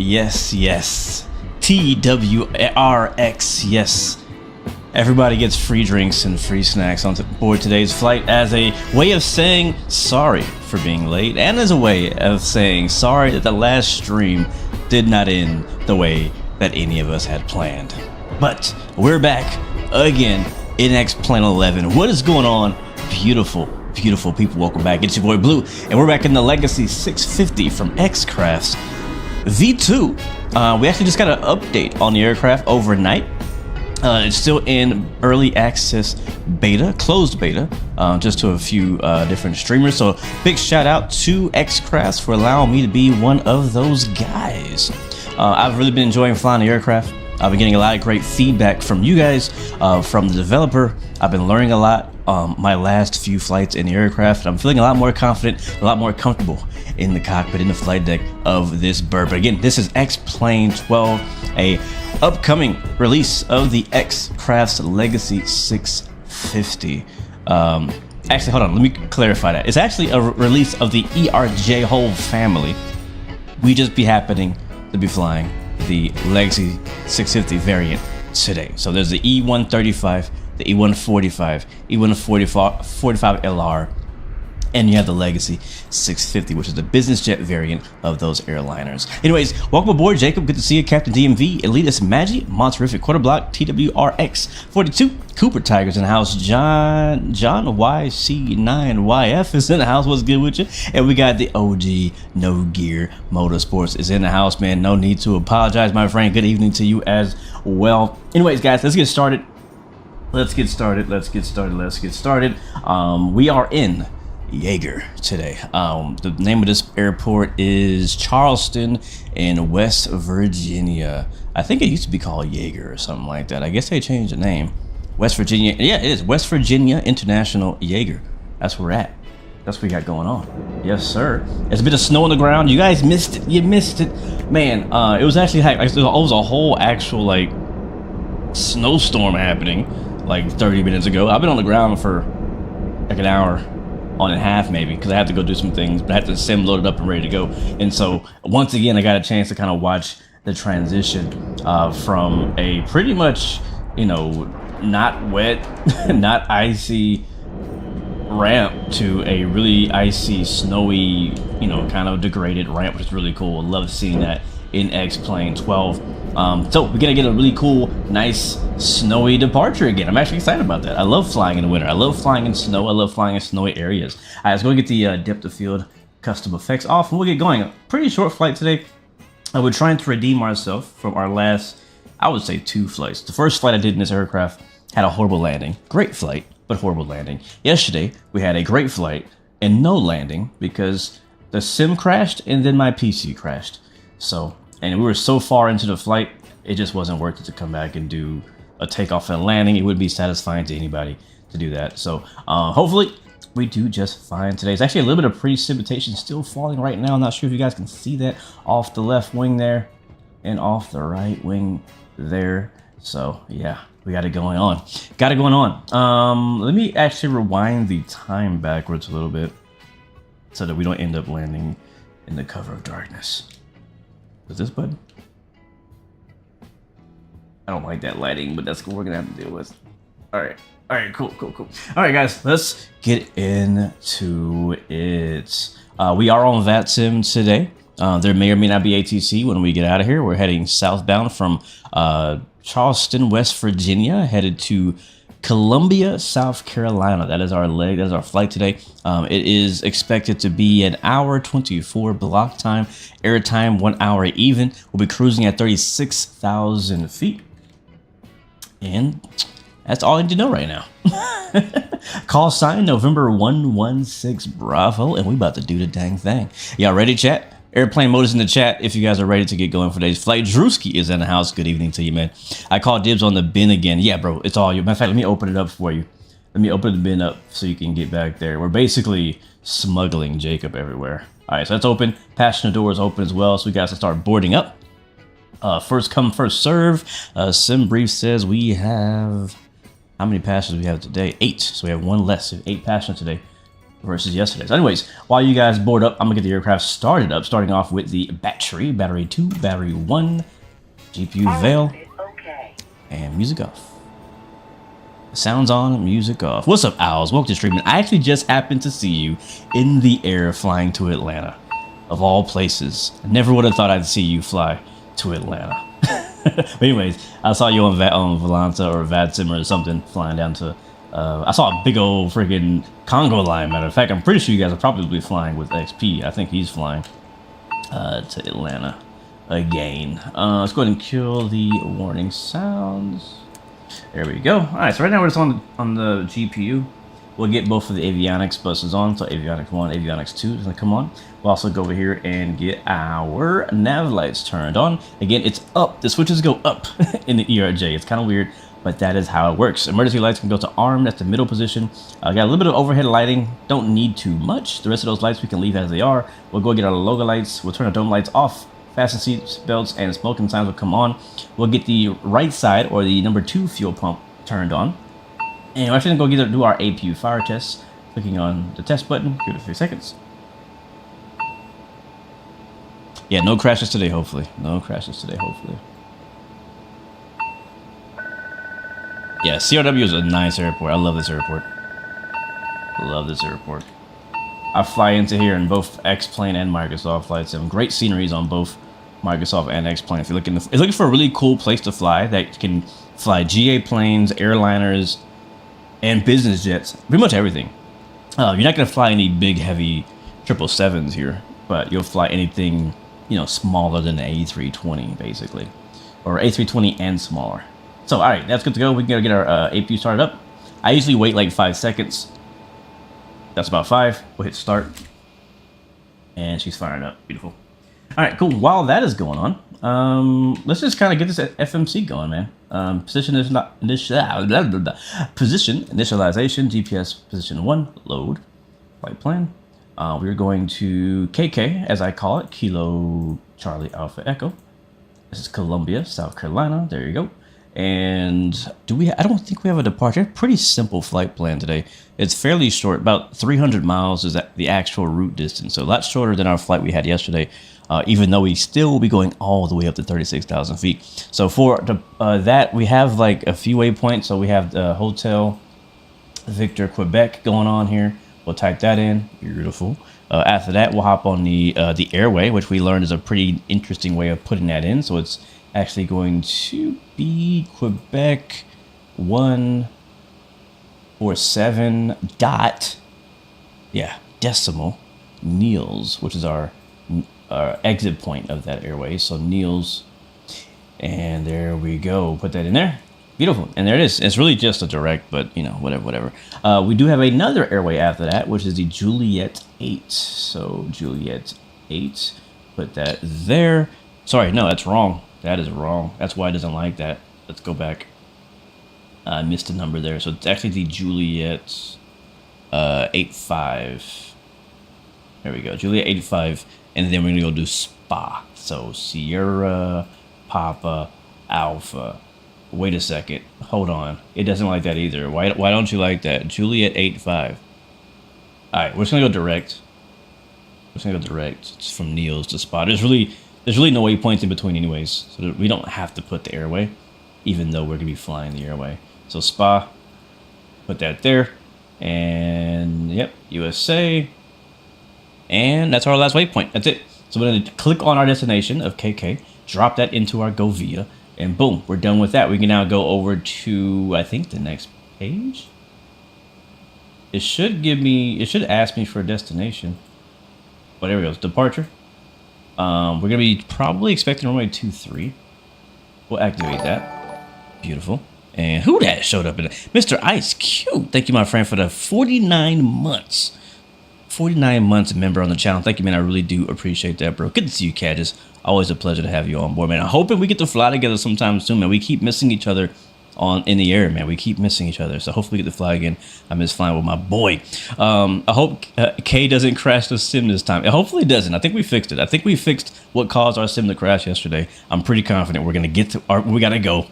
yes, yes. TWRX, yes. Everybody gets free drinks and free snacks on board today's flight as a way of saying sorry for being late, and as a way of saying sorry that the last stream did not end the way that any of us had planned. But we're back again in X-Plane 11. What is going on, beautiful people? Welcome back. It's your boy Blue, and we're back in the Legacy 650 from X-Craft's V2. We actually just got an update on the aircraft overnight. It's still in early access beta, closed beta, just to a few different streamers. So big shout out to X-Crafts for allowing me to be one of those guys. I've really been enjoying flying the aircraft. I've been getting a lot of great feedback from you guys, from the developer. I've been learning a lot my last few flights in the aircraft. I'm feeling a lot more confident, a lot more comfortable in the cockpit, in the flight deck of this bird. But again, this is X-Plane 12, a upcoming release of the X-Crafts Legacy 650. Actually, hold on, let me clarify that. It's actually a release of the ERJ whole family. We just be happening to be flying the Legacy 650 variant today. So there's the E135, the E145, E145 LR, and you have the Legacy 650, which is the business jet variant of those airliners. Anyways, welcome aboard, Jacob. Good to see you. Captain DMV, Elitist Magi, Monterific Quarter Block, TWRX 42, Cooper Tigers in the house, John YC9YF is in the house. What's good with you? And we got the OG No Gear Motorsports is in the house, man. No need to apologize, my friend. Good evening to you as well. Anyways, guys, let's get started. We are in Yeager today. The name of this airport is Charleston in West Virginia. I think it used to be called Yeager or something like that. I guess they changed the name. West Virginia. Yeah, it is West Virginia International Yeager. That's where we're at. That's what we got going on. Yes, sir. There's a bit of snow on the ground. You guys missed it. You missed it, man. It was actually it was a whole actual like snowstorm happening like 30 minutes ago. I've been on the ground for like an hour on and a half maybe, because I had to go do some things, but I had the sim loaded up and ready to go. And so once again, I got a chance to kind of watch the transition from a pretty much, you know, not wet, not icy ramp to a really icy, snowy, you know, kind of degraded ramp, which is really cool. I love seeing that in X-Plane 12. So we're gonna get a really cool, nice, snowy departure again. I'm actually excited about that. I love flying in the winter. I love flying in snow. I love flying in snowy areas. All right, let's go get the depth of field custom effects off, and we'll get going. A pretty short flight today. We're trying to redeem ourselves from our last, I would say, 2 flights. The first flight I did in this aircraft had a horrible landing. Great flight, but horrible landing. Yesterday, we had a great flight and no landing because the sim crashed and then my PC crashed. So, and we were so far into the flight, it just wasn't worth it to come back and do a takeoff and landing. It wouldn't be satisfying to anybody to do that. So hopefully we do just fine today. It's actually a little bit of precipitation still falling right now. I'm not sure if you guys can see that off the left wing there and off the right wing there. So yeah, we got it going on. Let me actually rewind the time backwards a little bit so that we don't end up landing in the cover of darkness. Is this button? I don't like that lighting, but that's what we're gonna have to deal with. All right, cool. All right, guys, let's get into it. We are on VATSIM today. There may or may not be ATC when we get out of here. We're heading southbound from Charleston, West Virginia, headed to Columbia, South Carolina. That is our leg. That is our flight today. It is expected to be an hour 24 block time, air time 1 hour even. We'll be cruising at 36,000 feet. And that's all I need to know right now. Call sign November 116 Bravo, and we about to do the dang thing. Y'all ready, chat? Airplane mode is in the chat if you guys are ready to get going for today's flight. Drewski is in the house. Good evening to you, man. I called dibs on the bin again. Yeah, bro, it's all you. Matter of fact, let me open it up for you. Let me open the bin up so you can get back there. We're basically smuggling Jacob everywhere. All right, so that's open. Passenger door is open as well, so we got to start boarding up. First come, first serve. Sim Brief says we have... How many passengers we have today? 8. So we have 1 less. So 8 passengers today. versus yesterday. So anyways, while you guys board up, I'm gonna get the aircraft started up, starting off with the battery 2, battery 1, GPU veil, and music off. Sounds on, music off. What's up, Owls? Welcome to streaming. I actually just happened to see you in the air flying to Atlanta, of all places. I never would have thought I'd see you fly to Atlanta. But anyways, I saw you on Volanta or VadSim or something flying down to. I saw a big old freaking Congo line. Matter of fact, I'm pretty sure you guys are probably flying with XP. I think he's flying to Atlanta again. Let's go ahead and kill the warning sounds. There we go. All right, so right now we're just on the GPU. We'll get both of the avionics buses on. So avionics 1, avionics 2 is gonna come on. We'll also go over here and get our nav lights turned on. Again, it's up. The switches go up in the ERJ. It's kind of weird, but that is how it works. Emergency lights can go to arm. That's the middle position. Got a little bit of overhead lighting. Don't need too much. The rest of those lights we can leave as they are. We'll go get our logo lights. We'll turn our dome lights off. Fasten seat belts and smoking signs will come on. We'll get the right side or the number 2 fuel pump turned on. And we're actually gonna go do our APU fire test. Clicking on the test button. Give it a few seconds. Yeah, no crashes today, hopefully. No crashes today, hopefully. Yeah, KCRW is a nice airport. I love this airport. Love this airport. I fly into here in both X-Plane and Microsoft flights. Some great sceneries on both Microsoft and X-Plane. If you're looking for a really cool place to fly that can fly GA planes, airliners, and business jets, pretty much everything. You're not gonna fly any big, heavy 777s here, but you'll fly anything, smaller than an A320, basically, or A320 and smaller. So, all right, that's good to go. We can get our APU started up. I usually wait like 5 seconds. That's about 5. We'll hit start, and she's firing up. Beautiful. All right, cool. While that is going on, let's just kind of get this FMC going, man. Position initialization, GPS position 1, load, flight plan. We're going to KK, as I call it, Kilo Charlie Alpha Echo. This is Columbia, South Carolina. There you go. And I don't think we have a departure. Pretty simple flight plan today. It's fairly short, about 300 miles is the actual route distance. So a lot shorter than our flight we had yesterday, even though we still will be going all the way up to 36,000 feet. So for that, we have like a few waypoints. So we have the Hotel Victor Quebec going on here. We'll type that in. Beautiful. After that, we'll hop on the airway, which we learned is a pretty interesting way of putting that in. So it's actually going to be Quebec 147 dot, decimal Niels, which is our exit point of that airway. So Niels, and there we go. Put that in there. Beautiful. And there it is. It's really just a direct, but whatever. We do have another airway after that, which is the Juliet 8. So Juliet 8, put that there. Sorry, no, that's wrong. That is wrong. That's why it doesn't like that. Let's go back. I missed a number there. So it's actually the Juliet 85. There we go. Juliet 85. And then we're going to go do SPA. So Sierra, Papa, Alpha. Wait a second. Hold on. It doesn't like that either. Why don't you like that? Juliet 85. All right, we're just going to go direct. We're just going to go direct. It's from Niels to SPA. There's really no waypoints in between anyways, so we don't have to put the airway, even though we're going to be flying the airway. So SPA, put that there, and yep, USA, and that's our last waypoint. That's it. So we're going to click on our destination of KK, drop that into our GoVia, and boom, we're done with that. We can now go over to, I think, the next page. It should ask me for a destination. But there we go, it's departure. We're going to be probably expecting runway 23. We'll activate that. Beautiful. And who that showed up in it? Mr. Ice Cube. Thank you, my friend, for the 49 months. 49 months member on the channel. Thank you, man. I really do appreciate that, bro. Good to see you, Cadges. Always a pleasure to have you on board, man. I'm hoping we get to fly together sometime soon, man. We keep missing each other in the air, man. We keep missing each other. So hopefully we get to fly again. I miss flying with my boy. I hope K doesn't crash the sim this time. Hopefully it doesn't. I think we fixed it. I think we fixed what caused our sim to crash yesterday. I'm pretty confident we're going to get to we got to go.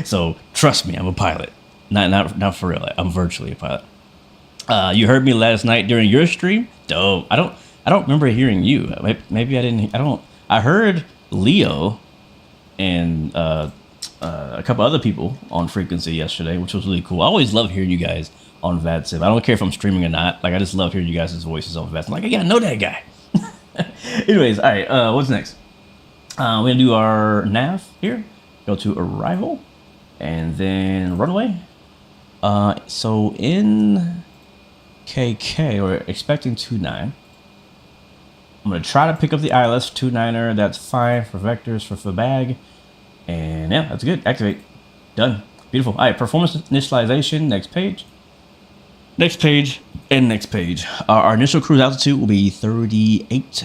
So trust me, I'm a pilot. Not for real. I'm virtually a pilot. You heard me last night during your stream. Dope. I don't remember hearing you. Maybe I didn't. I don't. I heard Leo and a couple other people on frequency yesterday, which was really cool. I always love hearing you guys on VATSIV. I don't care if I'm streaming or not. Like, I just love hearing you guys' voices on VATSIV. I'm like, yeah, I know that guy. Anyways, all right. What's next? We're gonna do our nav here. Go to arrival, and then runway. So in KK, we're expecting 29. I'm gonna try to pick up the ILS 29er. That's fine for vectors for bag, and yeah, that's good. Activate. Done. Beautiful. All right, performance initialization. Next page. Next page and next page. Our initial cruise altitude will be 38.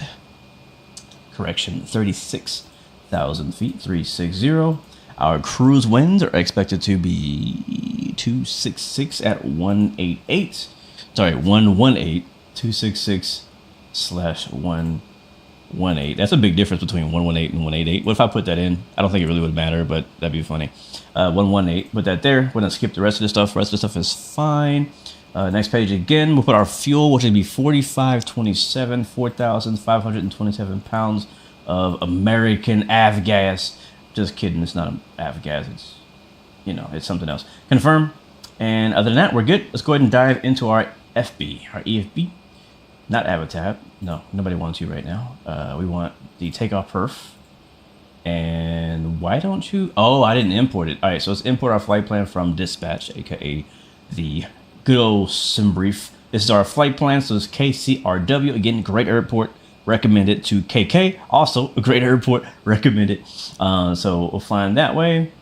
Correction, 36,000 feet. 360. Our cruise winds are expected to be 266 at 188. Sorry, 118. 266 / 118. That's a big difference between 118 and 188. What if I put that in? I don't think it really would matter, but that'd be funny. 118. Put that there. We're gonna skip the rest of the stuff. The rest of the stuff is fine. Next page again. We'll put our fuel, which would be 4527, 4,527 pounds of American avgas. Just kidding. It's not avgas. It's, you know, it's something else. Confirm. And other than that, we're good. Let's go ahead and dive into our FB, our EFB. Not Avatar. No, nobody wants you right now. We want the takeoff perf. And why don't you? Oh, I didn't import it. All right, so let's import our flight plan from dispatch, aka the good old sim brief. This is our flight plan. So it's KCRW. Again, great airport. Recommended to KK. Also a great airport. Recommended. So we'll fly that way.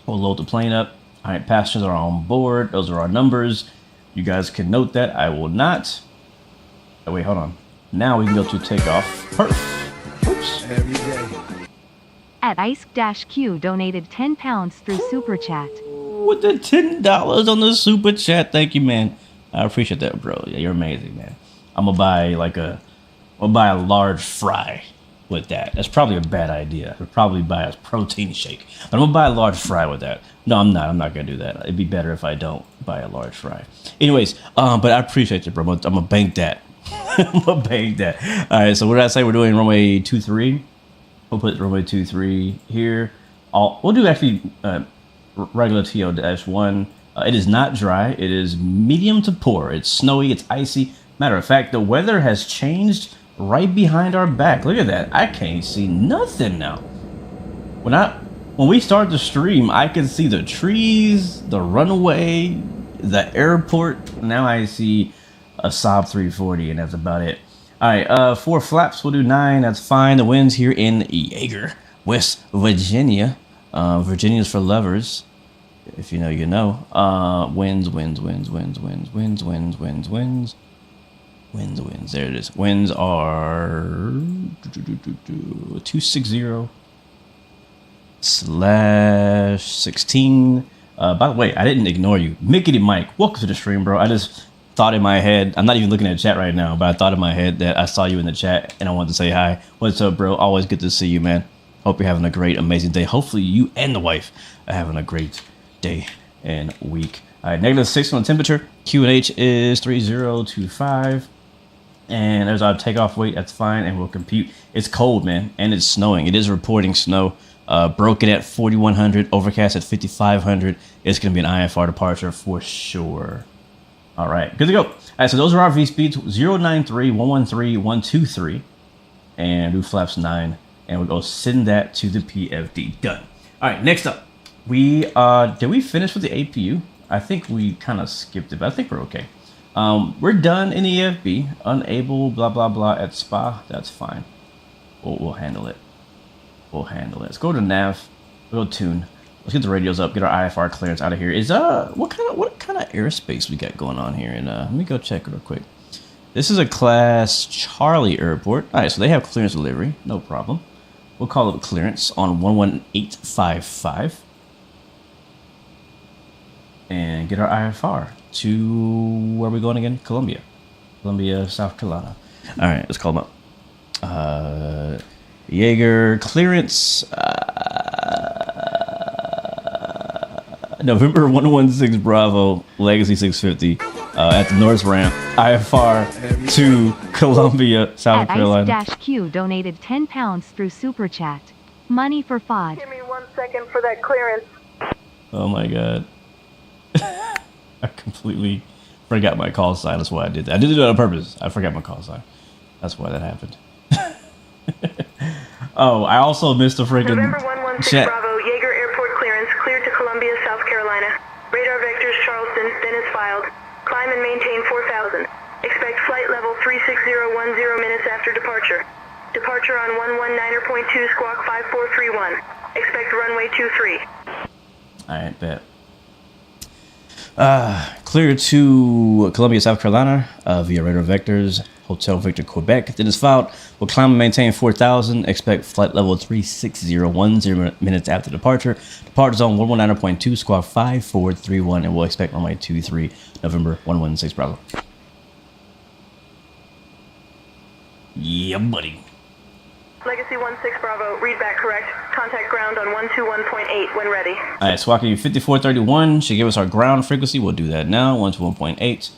We'll load the plane up. All right, passengers are on board. Those are our numbers. You guys can note that. I will not. Oh, wait, hold on. Now we can go to takeoff. Perf. Oops. At Ice-Q donated 10 pounds through Super Chat. With the $10 on the Super Chat. Thank you, man. I appreciate that, bro. Yeah, you're amazing, man. I'm gonna buy a large fry with that. That's probably a bad idea. I'd probably buy a protein shake. But I'm gonna buy a large fry with that. No, I'm not. I'm not gonna do that. It'd be better if I don't buy a large fry. Anyways, but I appreciate you, bro. I'm gonna bank that. I'm gonna bank that. All right, so what did I say? We're doing runway 23. We'll put runway 23 here. We'll do actually regular TO-1. It is not dry. It is medium to poor. It's snowy. It's icy. Matter of fact, the weather has changed right behind our back. Look at that. I can't see nothing now. When we start the stream, I can see the trees, the runway, the airport. Now I see a Saab 340, and that's about it. All right, 4 flaps. We'll do 9. That's fine. The winds here in Yeager, West Virginia. Virginia's for lovers. If you know, you know. Winds. There it is. Winds are 260 /16. By the way, I didn't ignore you. Mickey Mike, welcome to the stream, bro. I just thought in my head, I'm not even looking at chat right now, but I thought in my head that I saw you in the chat and I wanted to say hi. What's up, bro? Always good to see you, man. Hope you're having a great, amazing day. Hopefully you and the wife are having a great day and week. All right, -6 on the temperature. QNH is 3025. And there's our takeoff weight. That's fine. And we'll compute. It's cold, man. And it's snowing. It is reporting snow. Broken at 4100. Overcast at 5500. It's going to be an IFR departure for sure. All right. Good to go. All right. So those are our V speeds. 093, 113, 123. And do flaps 9. And we'll go send that to the PFD. Done. All right. Next up. Did we finish with the APU? I think we kind of skipped it, but I think we're okay. We're done in EFB. Unable, blah, blah, blah at SPA. That's fine. We'll handle it. We'll handle it. Let's go to nav. We'll go tune. Let's get the radios up. Get our IFR clearance out of here. What kind of airspace we got going on here? And let me go check real quick. This is a Class Charlie airport. All right, so they have clearance delivery. No problem. We'll call it clearance on 11855. And get our IFR to where are we going again? Columbia, South Carolina. All right, let's call them up. Yeager clearance. November 116 Bravo, Legacy 650. at the North Ramp, IFR to Columbia, South At Carolina. Ice-Q donated 10 pounds through Super Chat. Money for FOD. Give me 1 second for that clearance. Oh my god. I completely forgot my call sign. That's why I did that. I didn't do it on purpose. I forgot my call sign. That's why that happened. Oh, I also missed a freaking November 116 chat. Bravo, Yeager Airport clearance, cleared to Columbia, South Carolina. Radar vectors Charleston, Dennis filed. Climb and maintain 4,000. Expect flight level 36010 minutes after departure. Departure on 119.2 squawk 5431. Expect runway 23. Alright, bet. Clear to Columbia, South Carolina via radar vectors. Hotel Victor, Quebec. Then it's filed. Will climb and maintain 4,000. Expect flight level 36010 minutes after departure. Depart zone 119.2 squawk 5431, and we'll expect runway 23, November 116 Bravo. Yeah, buddy. Legacy 16 Bravo, read back correct. Contact ground on 121.8 when ready. Alright, Swaki 5431 should give us our ground frequency. We'll do that now. 121.8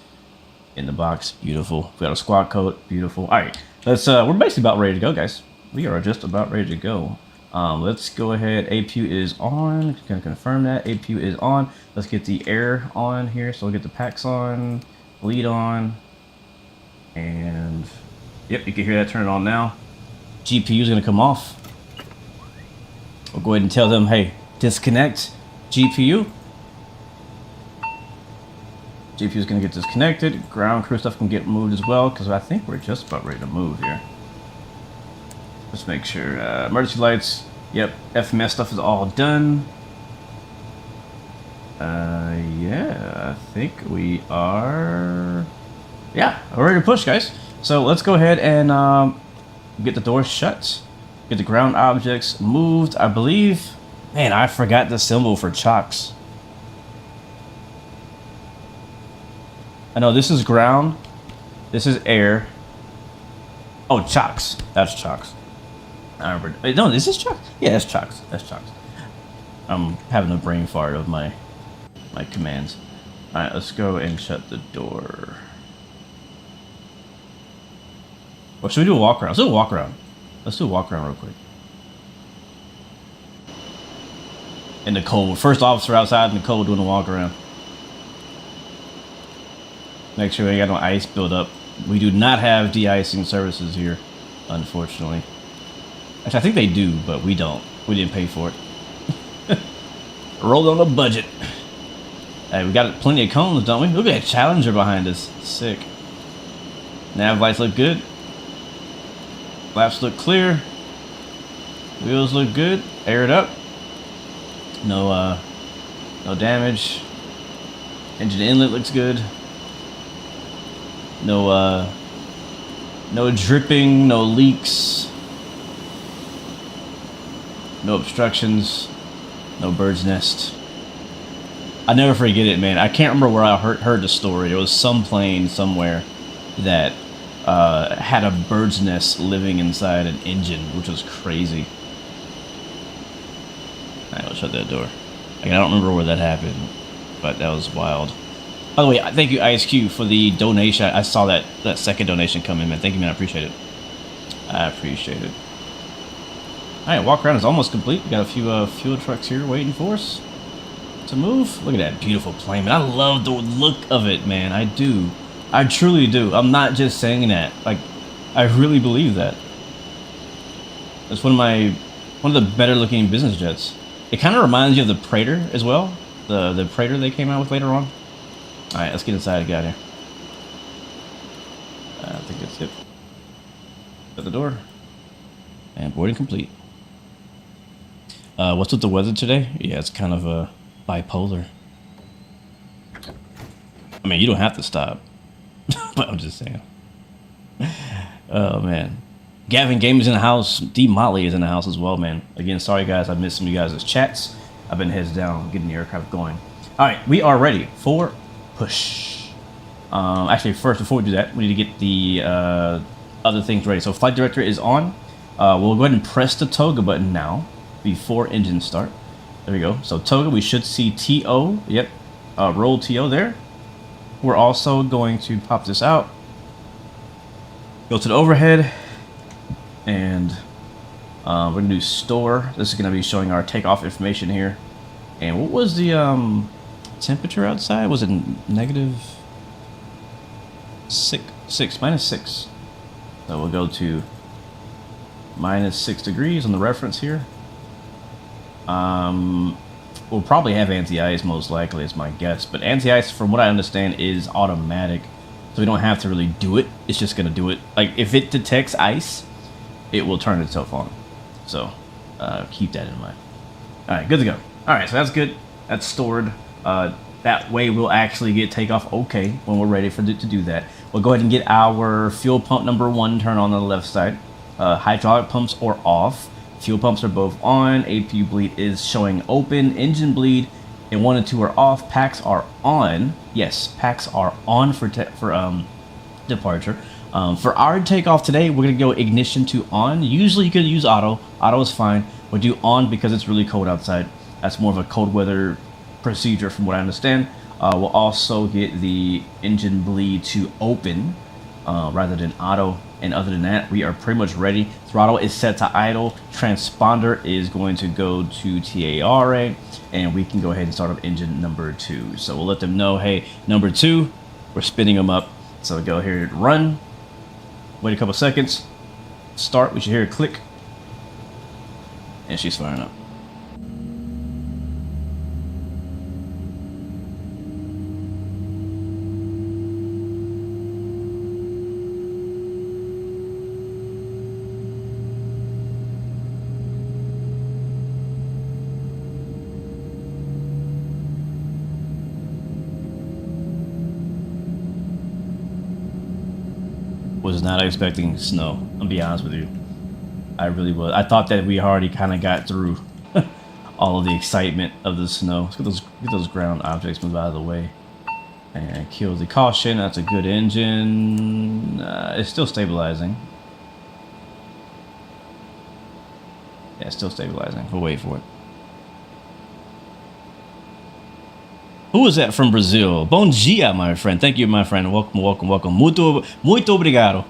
in the box. Beautiful. We got a squawk code. Beautiful. Alright, let's we're basically about ready to go, guys. We are just about ready to go. Let's go ahead. APU is on. Can confirm that APU is on. Let's get the air on here. So we'll get the packs on, lead on, and yep, you can hear that turn it on now. GPU is going to come off. We'll go ahead and tell them, hey, disconnect GPU. GPU is going to get disconnected. Ground crew stuff can get moved as well, because I think we're just about ready to move here. Let's make sure. Emergency lights. Yep, FMS stuff is all done. Yeah, I think we are. Yeah, we're ready to push, guys. So let's go ahead and get the doors shut. Get the ground objects moved. I believe. Man, I forgot the symbol for chocks. I know this is ground. This is air. Oh, chocks. That's chocks. I remember. Wait, no, this is chocks. Yeah, that's chocks. That's chocks. I'm having a brain fart of my commands. All right, let's go and shut the door. Or should we do a walk around? Let's do a walk around. Let's do a walk around real quick. In the cold. First officer outside in the cold doing a walk around. Make sure we got no ice build up. We do not have de-icing services here, unfortunately. Actually, I think they do, but we don't. We didn't pay for it. Rolled on a budget. Hey, we got plenty of cones, don't we? Look at that Challenger behind us. Sick. Nav lights look good. Flaps look clear. Wheels look good. Air it up. No damage. Engine inlet looks good. No dripping, no leaks, no obstructions, no bird's nest. I never forget it, man. I can't remember where I heard the story. There was some plane somewhere that had a bird's nest living inside an engine, which was crazy. Alright, let's shut that door. I don't remember where that happened, but that was wild. By the way, thank you, ISQ, for the donation. I saw that second donation come in, man. Thank you, man. I appreciate it. I appreciate it. All right, walk around is almost complete. We got a few fuel trucks here waiting for us to move. Look at that beautiful plane, man. I love the look of it, man. I do. I truly do. I'm not just saying that. Like, I really believe that. It's one of the better looking business jets. It kind of reminds you of the Praetor as well. The Praetor they came out with later on. All right, let's get inside and get out of here. I think that's it. Shut the door. And boarding complete. What's with the weather today? Yeah, it's kind of bipolar. I mean, you don't have to stop. But I'm just saying. Oh, man. Gavin Game is in the house. D Motley is in the house as well, man. Again, sorry, guys. I missed some of you guys' chats. I've been heads down getting the aircraft going. All right, we are ready for push. Actually, first, before we do that, we need to get the other things ready. So flight director is on. We'll go ahead and press the toga button now before engine start. There we go. So toga, we should see TO. Yep. Roll TO there. we're also going to pop this out, go to the overhead, and we're gonna do store. This is gonna be showing our takeoff information here. And what was the temperature outside? Was it negative -6? So we'll go to -6 degrees on the reference here. We'll probably have anti-ice most likely, is my guess. But anti-ice, from what I understand, is automatic, so we don't have to really do it. It's just gonna do it. Like if it detects ice, it will turn itself on. So keep that in mind. All right, good to go. All right, so that's good. That's stored. That way we'll actually get takeoff okay when we're ready to do that. We'll go ahead and get our fuel pump number 1 turned on the left side. Hydraulic pumps are off. Fuel pumps are both on. APU bleed is showing open. Engine bleed and 1 and 2 are off. Packs are on. Yes, packs are on for departure. For our takeoff today, we're gonna go ignition to on. Usually you could use auto. Auto is fine. We'll do on because it's really cold outside. That's more of a cold weather procedure from what I understand. We'll also get the engine bleed to open rather than auto. And other than that, we are pretty much ready. Throttle is set to idle. Transponder is going to go to TARA, and we can go ahead and start up engine number 2. So we'll let them know, hey, number 2, we're spinning them up. So go here, run. Wait a couple seconds. Start. We should hear a click, and she's firing up. Was not expecting snow, I'll be honest with you. I really was. I thought that we already kind of got through all of the excitement of the snow. Let's get those ground objects moved out of the way. And kill the caution. That's a good engine. It's still stabilizing. Yeah, it's still stabilizing. We'll wait for it. Who is that from Brazil? Bom dia, my friend. Thank you, my friend. Welcome, welcome, welcome. Muito obrigado.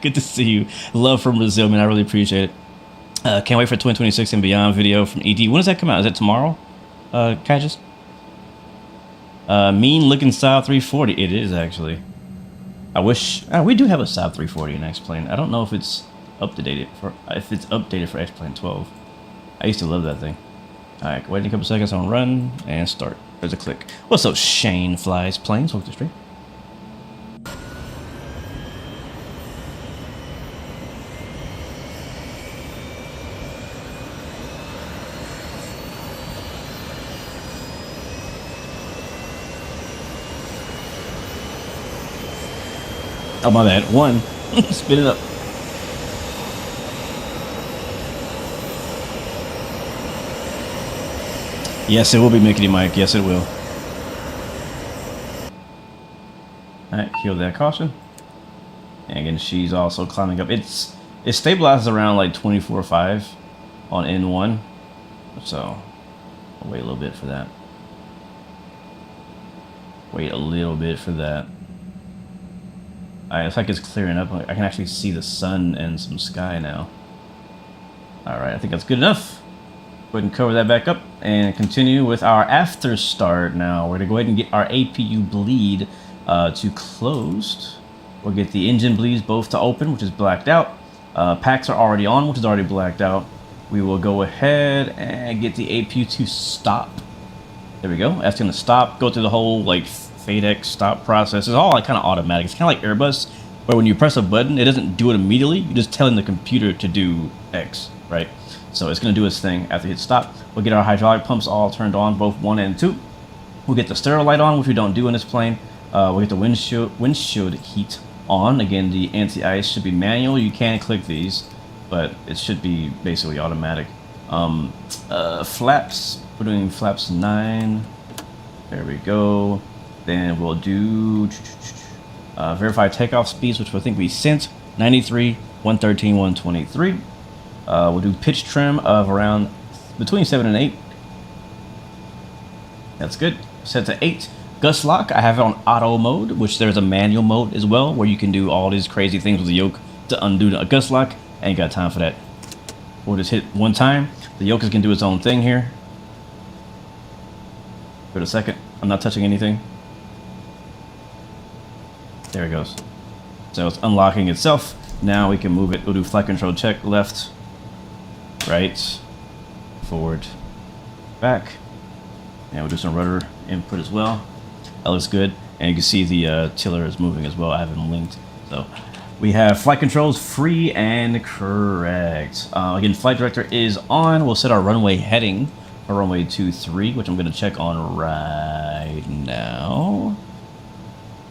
Good to see you. Love from Brazil, man. I really appreciate it. Can't wait for 2026 and beyond video from ED. When does that come out? Is that tomorrow? Kajas? Mean looking Saab 340. It is actually. I wish we do have a Saab 340 in X-Plane. I don't know if it's updated for X-Plane 12. I used to love that thing. All right, wait a couple seconds on run and start. There's a click. What's up, Shane Flies Planes? Walk the street. Oh, my bad. 1. Spin it up. Yes, it will be Mickey Mike. Yes, it will. Alright, kill that caution. And again, she's also climbing up. It stabilizes around like 24.5 on N1. So, I'll wait a little bit for that. Wait a little bit for that. Alright, it's like it's clearing up. I can actually see the sun and some sky now. Alright, I think that's good enough. Go ahead and cover that back up and continue with our after start now. We're going to go ahead and get our APU bleed to closed. We'll get the engine bleeds both to open, which is blacked out. Packs are already on, which is already blacked out. We will go ahead and get the APU to stop. There we go. That's going to stop, go through the whole like FADEX stop process. It's all like kind of automatic. It's kind of like Airbus, where when you press a button, it doesn't do it immediately. You're just telling the computer to do X, right? So it's going to do its thing after you hit stop. We'll get our hydraulic pumps all turned on, both 1 and 2. We'll get the stereo light on, which we don't do in this plane. We'll get the windshield heat on. Again, the anti-ice should be manual. You can click these, but it should be basically automatic. Flaps, we're doing flaps 9. There we go. Then we'll do verify takeoff speeds, which I think we sent 93, 113, 123. We'll do pitch trim of around between 7 and 8. That's good. Set to 8. Gust lock, I have it on auto mode, which there's a manual mode as well, where you can do all these crazy things with the yoke to undo a gust lock. I ain't got time for that. We'll just hit one time. The yoke is gonna do its own thing here. Give it a second. I'm not touching anything. There it goes. So it's unlocking itself. Now we can move it. We'll do flight control check. Left, right, forward, back. And we'll do some rudder input as well. That looks good. And you can see the tiller is moving as well. I have them linked. So we have flight controls free and correct. Again, flight director is on. We'll set our runway heading for runway 23, which I'm going to check on right now.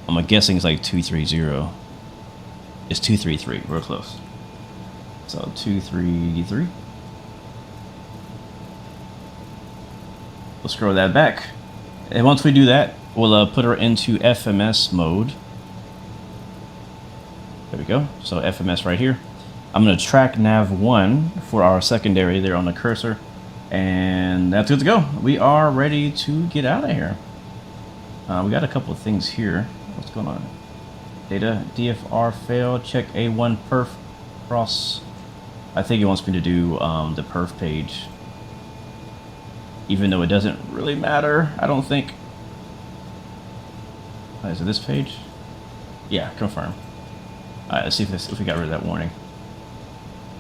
I'm guessing it's like 230. It's 233. We're close. So 233. We'll scroll that back. And once we do that, we'll put her into FMS mode. There we go. So FMS right here. I'm going to track nav 1 for our secondary there on the cursor. And that's good to go. We are ready to get out of here. We got a couple of things here. What's going on? Data, DFR fail, check A1 perf cross. I think it wants me to do the perf page. Even though it doesn't really matter, I don't think. Is it this page? Yeah, confirm. Alright, let's see if we got rid of that warning.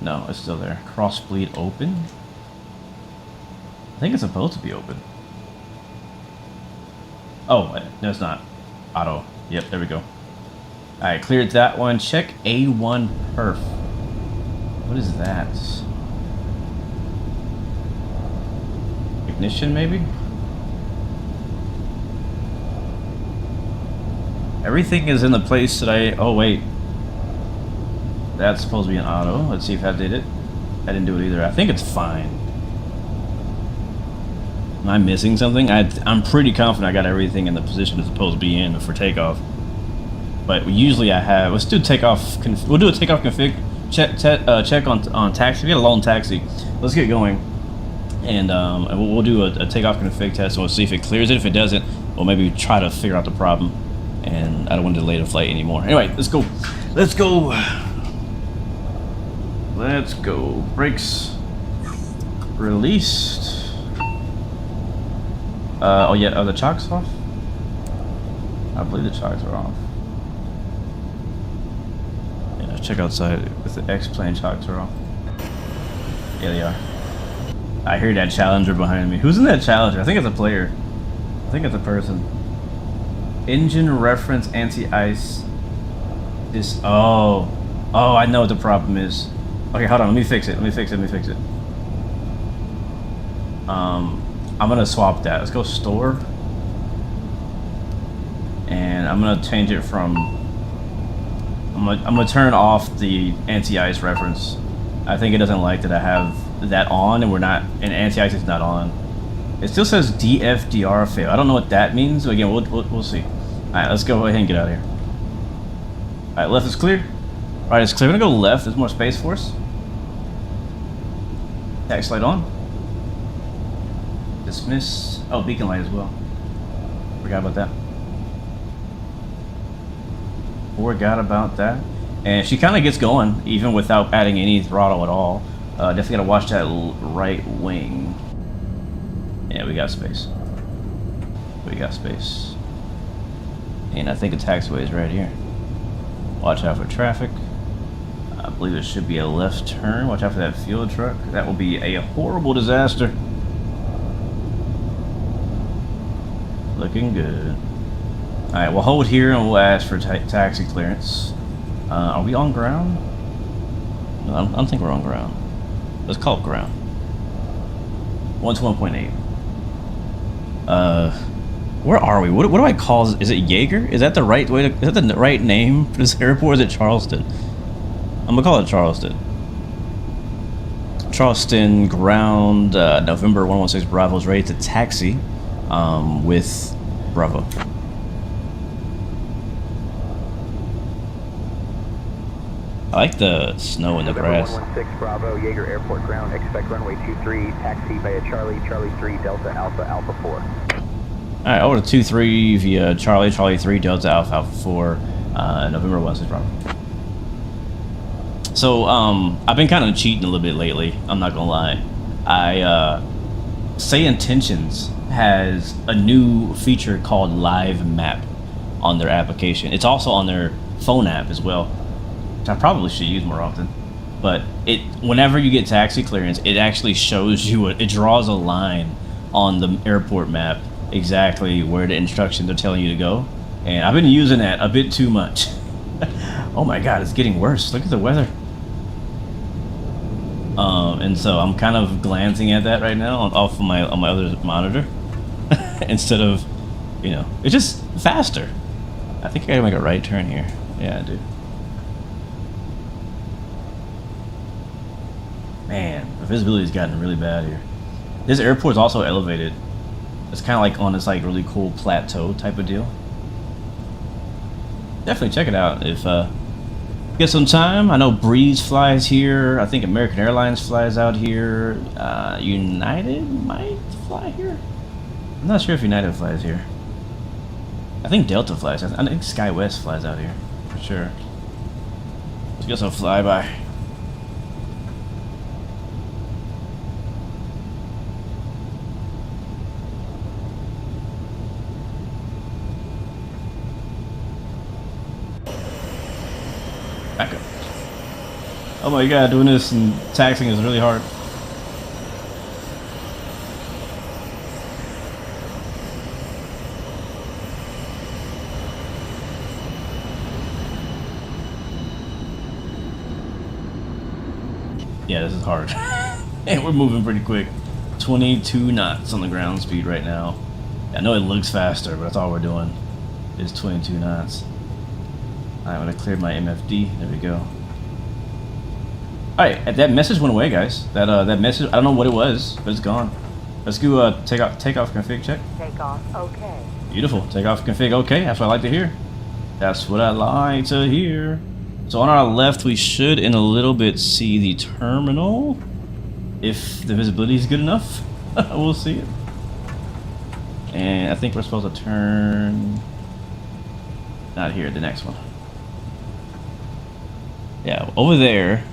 No, it's still there. Cross bleed open? I think it's supposed to be open. Oh, no, it's not. Auto. Yep, there we go. Alright, cleared that one. Check A1 perf. What is that? Ignition, maybe? Everything is in the place that I... Oh, wait. That's supposed to be an auto. Let's see if I did it. I didn't do it either. I think it's fine. Am I missing something? I'm pretty confident I got everything in the position it's supposed to be in for takeoff. But usually I have... Let's do takeoff... We'll do a takeoff config. Check on taxi. We got a long taxi. Let's get going. And we'll do a takeoff config test. So we'll see if it clears it. If it doesn't, we'll maybe try to figure out the problem. And I don't want to delay the flight anymore. Anyway, let's go. Let's go. Let's go. Brakes released. Oh yeah, are the chocks off? I believe the chocks are off. Yeah, check outside if the X-plane chocks are off. Yeah, they are. I hear that Challenger behind me. Who's in that Challenger? I think it's a player. I think it's a person. Engine reference anti-ice. This. Oh, I know what the problem is. Okay, hold on. Let me fix it. Let me fix it. I'm gonna swap that. Let's go store. And I'm gonna change it from. I'm gonna turn off the anti-ice reference. I think it doesn't like that I have that on, and we're not. And anti-ice is not on. It still says DFDR fail. I don't know what that means. So again, we'll see. All right, let's go ahead and get out of here. All right, left is clear. All right, it's clear. We're gonna go left. There's more space for us. Tax light on. Dismiss. Oh, beacon light as well. Forgot about that. And she kind of gets going even without adding any throttle at all. Definitely gotta watch that right wing. Yeah, we got space. And I think the taxiway is right here. Watch out for traffic. I believe it should be a left turn. Watch out for that fuel truck. That will be a horrible disaster. Looking good. Alright, we'll hold here and we'll ask for taxi clearance. Are we on ground? No, I don't think we're on ground. Let's call it ground. 1 to 1.8. Where are we? What do I call? Is it Jaeger? Is that the right way to? Is that the right name for this airport? Or is it Charleston? I'm gonna call it Charleston. Charleston ground. November 116 Bravo is ready to taxi with Bravo. I like the snow in the grass. 116 Bravo, Jaeger Airport ground. Expect runway 23, taxi Bay Charlie, Charlie 3, Delta Alpha, Alpha 4. All right, over to 2-3 via Charlie 3, Delta Alpha Alpha 4, November 1, Robert. So, I've been kind of cheating a little bit lately. I'm not gonna lie. Say Intentions has a new feature called Live Map on their application. It's also on their phone app as well, which I probably should use more often. But whenever you get taxi clearance, it actually shows you it draws a line on the airport map exactly where the instructions are telling you to go. And I've been using that a bit too much. Oh my god, it's getting worse. Look at the weather. And so I'm kind of glancing at that right now off of on my other monitor instead of, you know, it's just faster. I think I gotta make a right turn here. Yeah, I do. Man, the visibility's gotten really bad here. This airport's also elevated. It's kind of like on this like really cool plateau type of deal. Definitely check it out if get some time. I know Breeze flies here. I think American Airlines flies out here. United might fly here. I'm not sure if United flies here. I think Delta flies. I think SkyWest flies out here for sure. Let's get some flyby. Back up. Oh my god, doing this and taxing is really hard. Yeah, this is hard. And we're moving pretty quick. 22 knots on the ground speed right now. I know it looks faster, but that's all we're doing is 22 knots. Alright, I'm gonna clear my MFD. There we go. Alright, that message went away, guys. That message, I don't know what it was, but it's gone. Let's do takeoff config check. Takeoff, okay. Beautiful. Takeoff config okay. That's what I like to hear. That's what I like to hear. So on our left, we should in a little bit see the terminal. If the visibility is good enough, we'll see it. And I think we're supposed to turn... Not here, the next one. Yeah, over there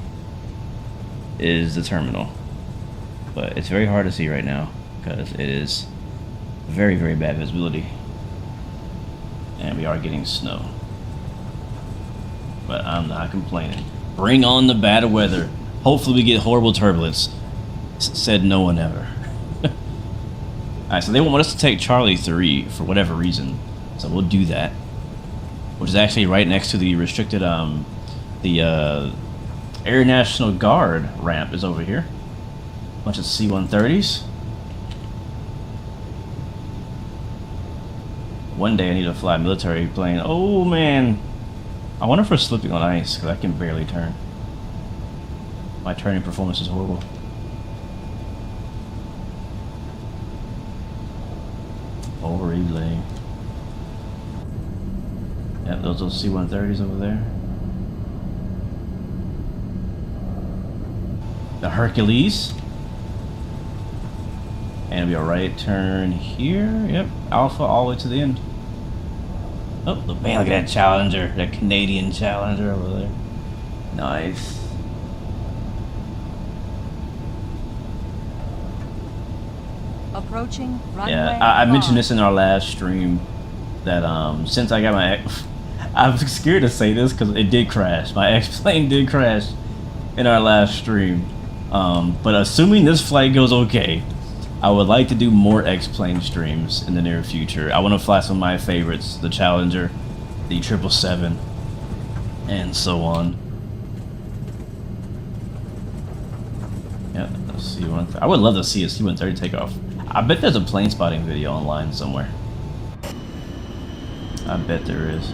is the terminal. But it's very hard to see right now because it is very, very bad visibility. And we are getting snow. But I'm not complaining. Bring on the bad weather. Hopefully we get horrible turbulence. Said no one ever. Alright, so they want us to take Charlie 3 for whatever reason. So we'll do that. Which is actually right next to the restricted, the Air National Guard ramp is over here. Bunch of C-130s. One day I need to fly a military plane. Oh man. I wonder if we're slipping on ice, because I can barely turn. My turning performance is horrible. Overlay. Yeah, those C-130s over there. The Hercules. And it'll be a right turn here. Yep, Alpha all the way to the end. Oh, man, look at that Challenger. That Canadian Challenger over there. Nice. Approaching runway. Yeah, I mentioned this in our last stream that since I got my I'm scared to say this because it did crash. My X-plane did crash in our last stream. But assuming this flight goes okay, I would like to do more X-plane streams in the near future. I want to fly some of my favorites, the Challenger, the 777, and so on. Yeah, C-130. I would love to see a C-130 takeoff. I bet there's a plane spotting video online somewhere. I bet there is.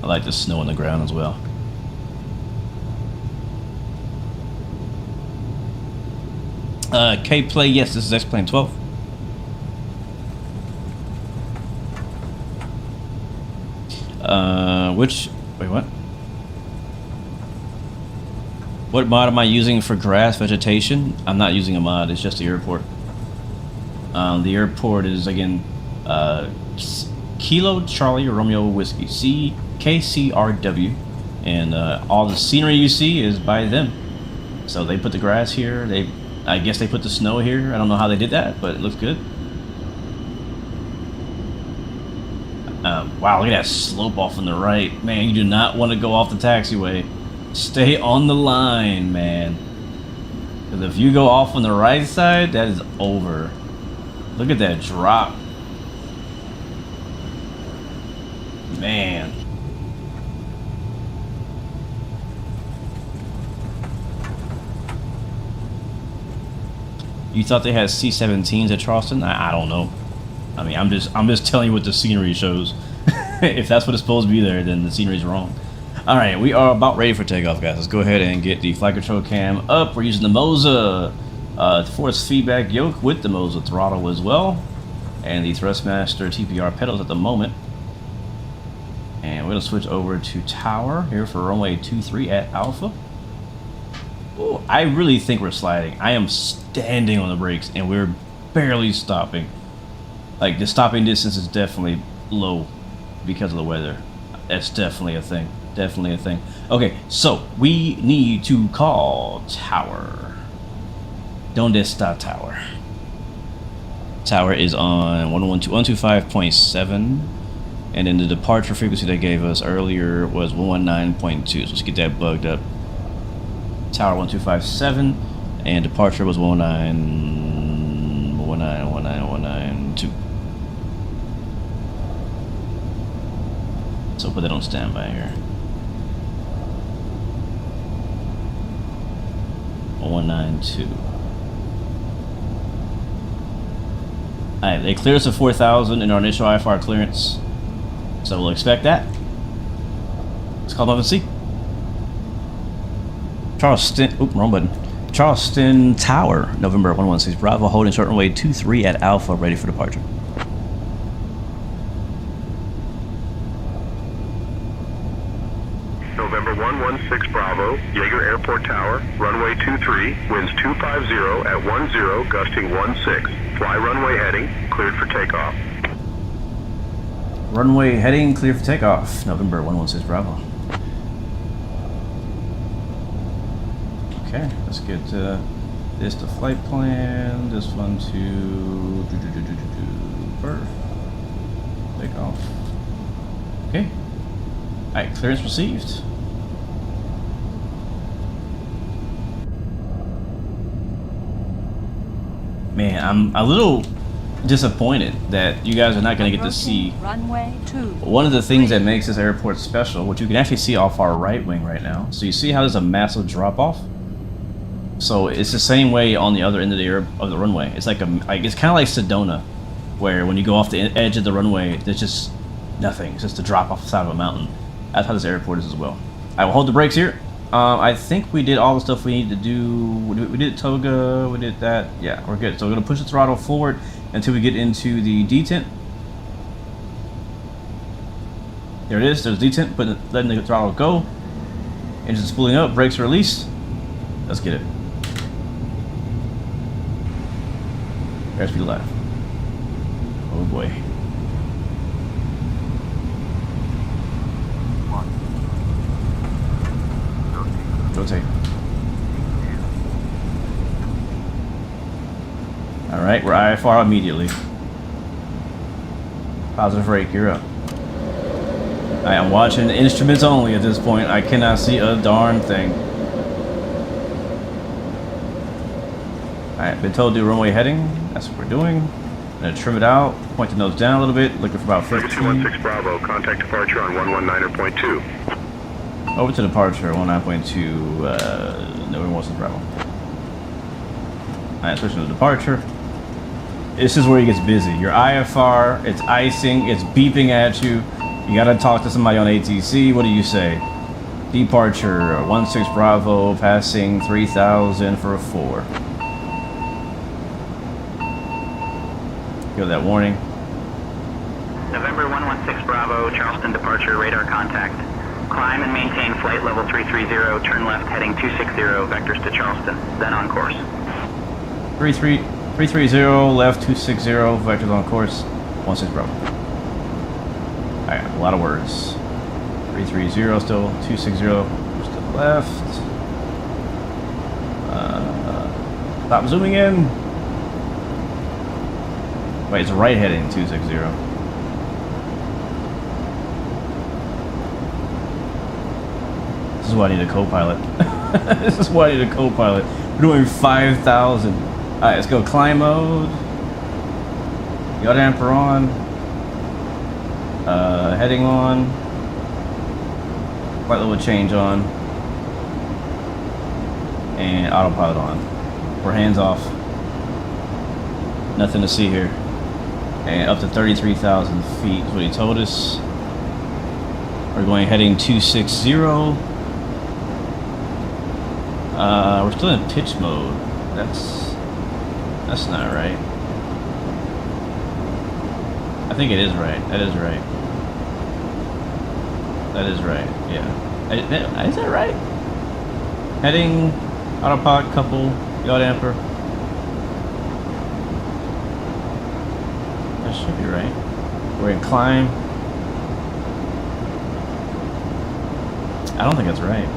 I like the snow on the ground as well. K-Play, yes, this is X-Plane 12. Wait, what? What mod am I using for grass vegetation? I'm not using a mod, it's just the airport. The airport is, again, Kilo Charlie Romeo Whiskey, KCRW. And all the scenery you see is by them. So they put the grass here, I guess they put the snow here. I don't know how they did that, but it looks good. Wow, look at that slope off on the right. Man, you do not want to go off the taxiway. Stay on the line, man. Because if you go off on the right side, that is over. Look at that drop. Man. You thought they had C-17s at Charleston? I don't know. I mean, I'm just telling you what the scenery shows. If that's what it's supposed to be there, then the scenery's wrong. All right, we are about ready for takeoff, guys. Let's go ahead and get the flight control cam up. We're using the Moza force feedback yoke with the Moza throttle as well, and the Thrustmaster TPR pedals at the moment. And we're gonna switch over to tower here for runway 23 at Alpha. Ooh, I really think we're sliding. I am standing on the brakes and we're barely stopping. Like, the stopping distance is definitely low because of the weather. That's definitely a thing. Definitely a thing. Okay, so we need to call tower. Donde está tower? Tower is on 125.7. And then the departure frequency they gave us earlier was 119.2. So let's get that bugged up. Tower 1257, and departure was 192. So put that on standby here. 192. Alright, they cleared us at 4,000 in our initial IFR clearance. So we'll expect that. Let's call them up and see. Charleston, oop, wrong button. Charleston Tower, November 116 Bravo, holding short runway 23 at Alpha, ready for departure. November 116 Bravo, Yeager Airport Tower, runway 23, winds 250 at 10, gusting 16. Fly runway heading, cleared for takeoff. Runway heading, cleared for takeoff. November 116 Bravo. Okay, let's get this to flight plan, this one to birth, take off. Okay. Alright, clearance received. Man, I'm a little disappointed that you guys are not going to get to see one of the things that makes this airport special, which you can actually see off our right wing right now. So you see how there's a massive drop off? So it's the same way on the other end of the runway. It's like it's kind of like Sedona, where when you go off the edge of the runway, there's just nothing. It's just a drop off the side of a mountain. That's how this airport is as well. I will hold the brakes here. I think we did all the stuff we needed to do. We did toga, we did that. Yeah, we're good. So we're gonna push the throttle forward until we get into the detent. There it is. There's detent. Letting the throttle go. Engine's spooling up. Brakes are released. Let's get it. Airspeed left. Oh boy. Rotate. Alright, we're IFR immediately. Positive rate, you're up. I am watching instruments only at this point. I cannot see a darn thing. Alright, been told to do runway heading. That's what we're doing. I'm gonna trim it out, point the nose down a little bit, looking for about 15. 216 Bravo, contact departure on 119.2. Over to departure, 19.2, November 116 Bravo. Alright, switching to departure. This is where it gets busy. Your IFR, it's icing, it's beeping at you. You gotta talk to somebody on ATC. What do you say? Departure, 16 Bravo, passing 3,000 for a 4. Give that warning. November 116 Bravo, Charleston departure, radar contact. Climb and maintain flight level 330, turn left heading 260, vectors to Charleston, then on course. 330, left 260, vectors on course, 16 Bravo. Alright, a lot of words. 330 still, 260, to the left. Stop zooming in. Wait, it's right heading 260. This is why I need a co-pilot. This is why I need a co-pilot. We're doing 5,000. Alright, let's go climb mode. Yaw damper on. Heading on. Flight level change on. And autopilot on. We're hands off. Nothing to see here. And up to 33,000 feet is what he told us. We're going heading 260. We're still in pitch mode. That's not right. I think it is right. That is right. That is right. Yeah. Is that right? Heading autopilot couple yaw damper. That should be right. We're in climb. I don't think that's right.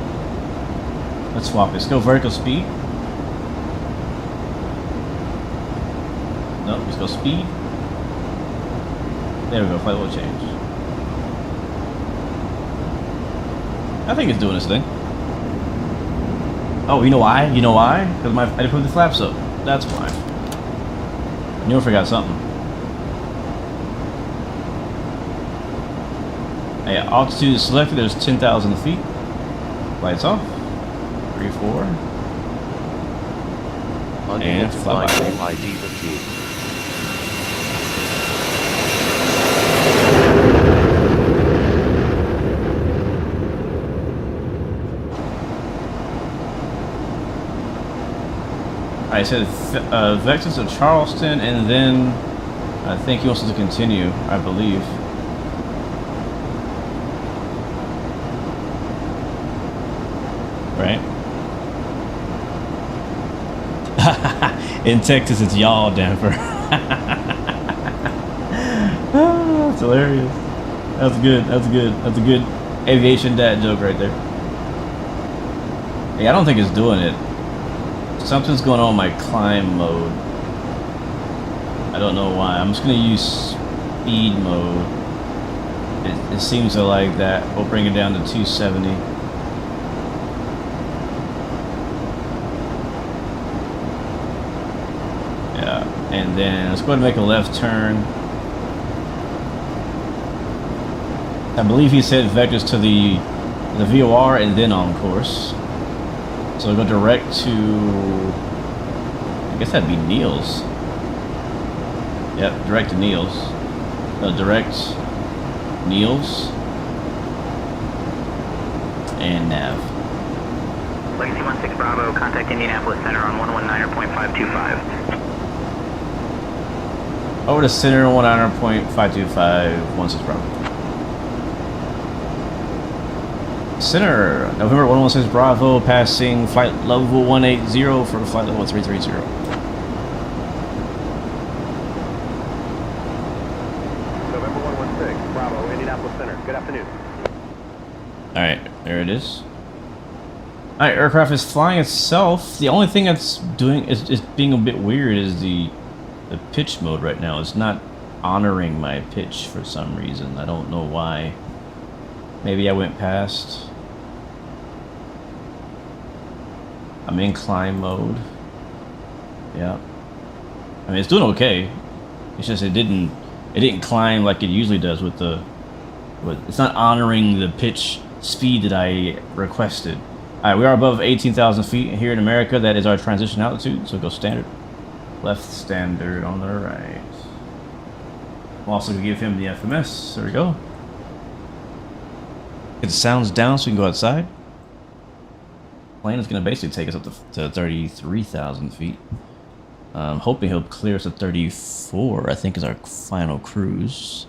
Let's swap it. Let's go vertical speed. No, let's go speed. There we go. Flight level change. I think it's doing this thing. Oh, you know why? You know why? Because I didn't put the flaps up. That's why. I knew I forgot something. Hey, altitude is selected. There's 10,000 feet. Lights off. 3, 4. And fly by. I said vectors of Charleston, and then I think he wants us to continue, I believe. Right? In Texas, it's yaw damper. That's hilarious. That's good. That's good. That's a good aviation dad joke right there. Hey, I don't think it's doing it. Something's going on with my climb mode. I don't know why. I'm just gonna use speed mode. It seems to like that. We'll bring it down to 270. Yeah, and then let's go ahead and make a left turn. I believe he said vectors to the VOR and then on course. So we'll go direct to, I guess that'd be Neil's. Yep, direct to Neil's. No, direct Neil's and nav. Legacy 16 Bravo, contact Indianapolis Center on 119.525. Over to center 119.525, 16 Bravo. Center, November 116 Bravo, passing flight level 180 for flight level 330. November 116, Bravo, Indianapolis Center. Good afternoon. Alright, there it is. Alright, aircraft is flying itself. The only thing that's doing is being a bit weird is the pitch mode right now. It's not honoring my pitch for some reason. I don't know why. Maybe I went past. I'm in climb mode. Yeah. I mean, it's doing okay. It's just it didn't climb like it usually does with it's not honoring the pitch speed that I requested. All right, we are above 18,000 feet here in America. That is our transition altitude. So go standard. Left standard on the right. We'll also give him the FMS. There we go. Get the sounds down so we can go outside. Plane is going to basically take us up to 33,000 feet. I'm hoping he'll clear us to 34, I think is our final cruise.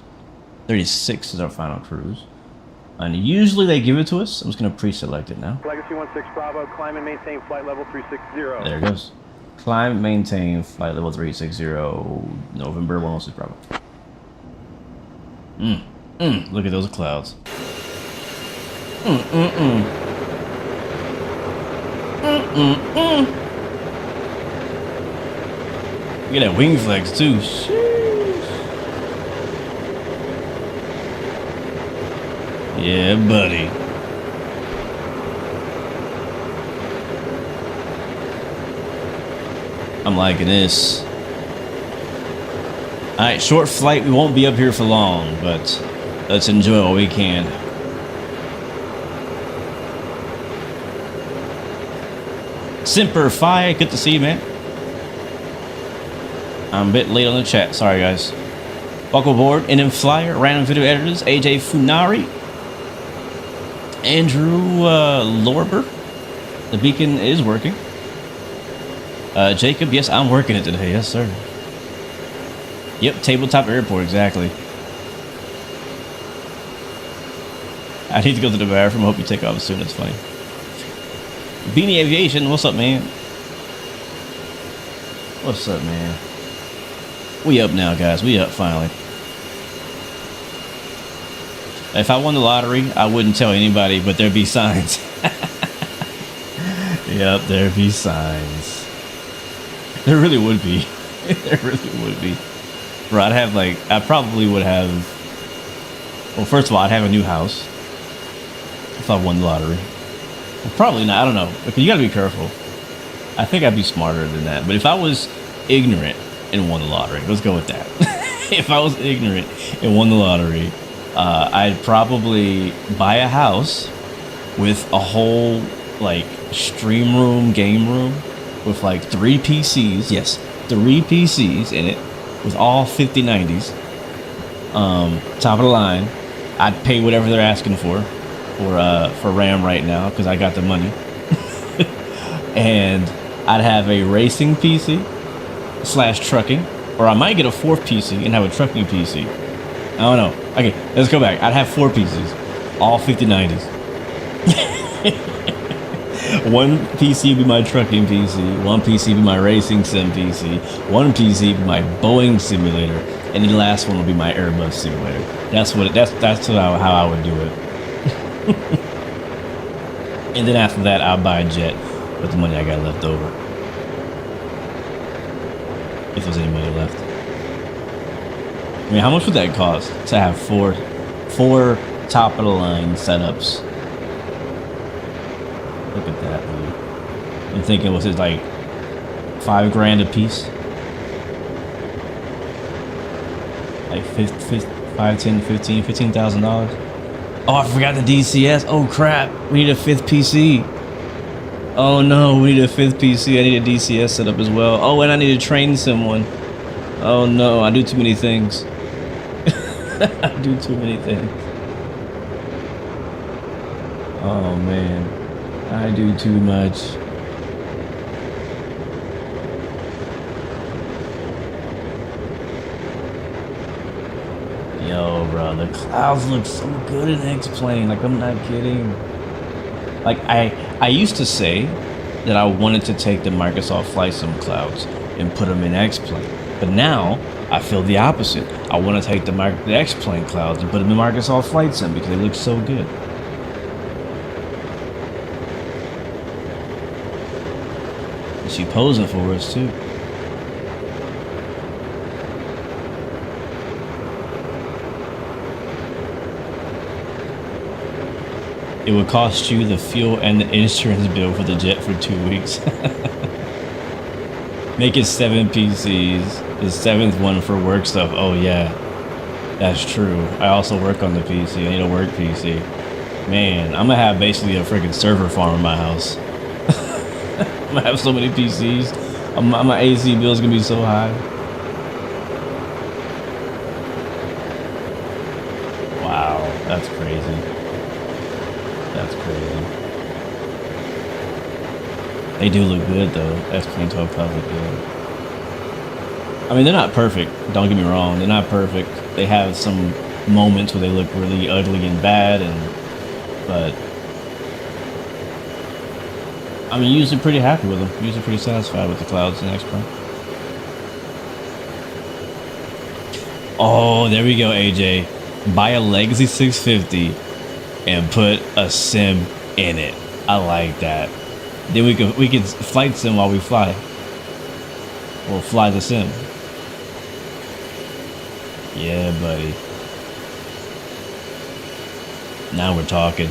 36 is our final cruise. And usually they give it to us. I'm just going to pre-select it now. Legacy 16 Bravo, climb and maintain flight level 360. There it goes. Climb, maintain, flight level 360, November 116 Bravo. Look at those clouds. Look at that wing flex too. Sheesh. Yeah, buddy. I'm liking this. Alright, short flight. We won't be up here for long, but let's enjoy what we can. Semper Fi, good to see you, man. I'm a bit late on the chat. Sorry, guys. Welcome aboard. NM Flyer, Random Video Editors, AJ Funari, Andrew Lorber. The beacon is working. Jacob, yes, I'm working it today. Yes, sir. Yep, tabletop airport, exactly. I need to go to the bathroom. I hope you take off soon. That's funny. Beanie Aviation, what's up, man? What's up, man? We up now, guys. We up finally. If I won the lottery, I wouldn't tell anybody, but there'd be signs. Yep, there'd be signs. There really would be. There really would be. Bro, I'd have like, I probably would have, well, first of all, I'd have a new house if I won the lottery. Well, probably not, I don't know. Because you gotta be careful. I think I'd be smarter than that. But if I was ignorant and won the lottery, let's go with that. If I was ignorant and won the lottery, I'd probably buy a house with a whole, like, stream room, game room, with like 3 PCs. Yes, 3 PCs in it, with all 5090s. Top of the line. I'd pay whatever they're asking for RAM right now because I got the money. And I'd have a racing PC / trucking, or I might get a 4th PC and have a trucking PC. I don't know. Okay, let's go back. I'd have 4 PCs, all 5090s. One PC be my trucking PC, one PC be my racing sim PC, one PC be my Boeing simulator, and the last one will be my Airbus simulator. That's how I would do it. And then after that, I'll buy a jet with the money I got left over, if there's any money left. I mean, how much would that cost to have four top of the line setups? Look at that, dude. I'm thinking, was it like $5 grand a piece? Like $15,000? Oh, I forgot the DCS. Oh crap, we need a 5th PC. Oh no, we need a 5th PC. I need a DCS setup as well. Oh, and I need to train someone. Oh no, I do too many things. I do too many things. Oh man, I do too much. Yo, bro, the clouds look so good in X-Plane. Like, I'm not kidding. Like, I used to say that I wanted to take the Microsoft Flight Sim clouds and put them in X-Plane. But now, I feel the opposite. I want to take the X-Plane clouds and put them in Microsoft Flight Sim because they look so good. And she posing for us, too. It would cost you the fuel and the insurance bill for the jet for 2 weeks. Make it 7 PCs. The 7th one for work stuff. Oh yeah, that's true. I also work on the PC. I need a work PC. Man, I'm gonna have basically a freaking server farm in my house. I'm gonna have so many PCs. My AC bill is gonna be so high. Wow, that's crazy. That's crazy. They do look good though. X-Plane 12 clouds look good. I mean, they're not perfect. Don't get me wrong. They're not perfect. They have some moments where they look really ugly and bad, but I'm usually pretty happy with them. Usually pretty satisfied with the Clouds and X-Pro. Oh, there we go, AJ. Buy a Legacy 650 and put a sim in it. I like that. Then we could flight sim while we fly. Or fly the sim. Yeah, buddy. Now we're talking.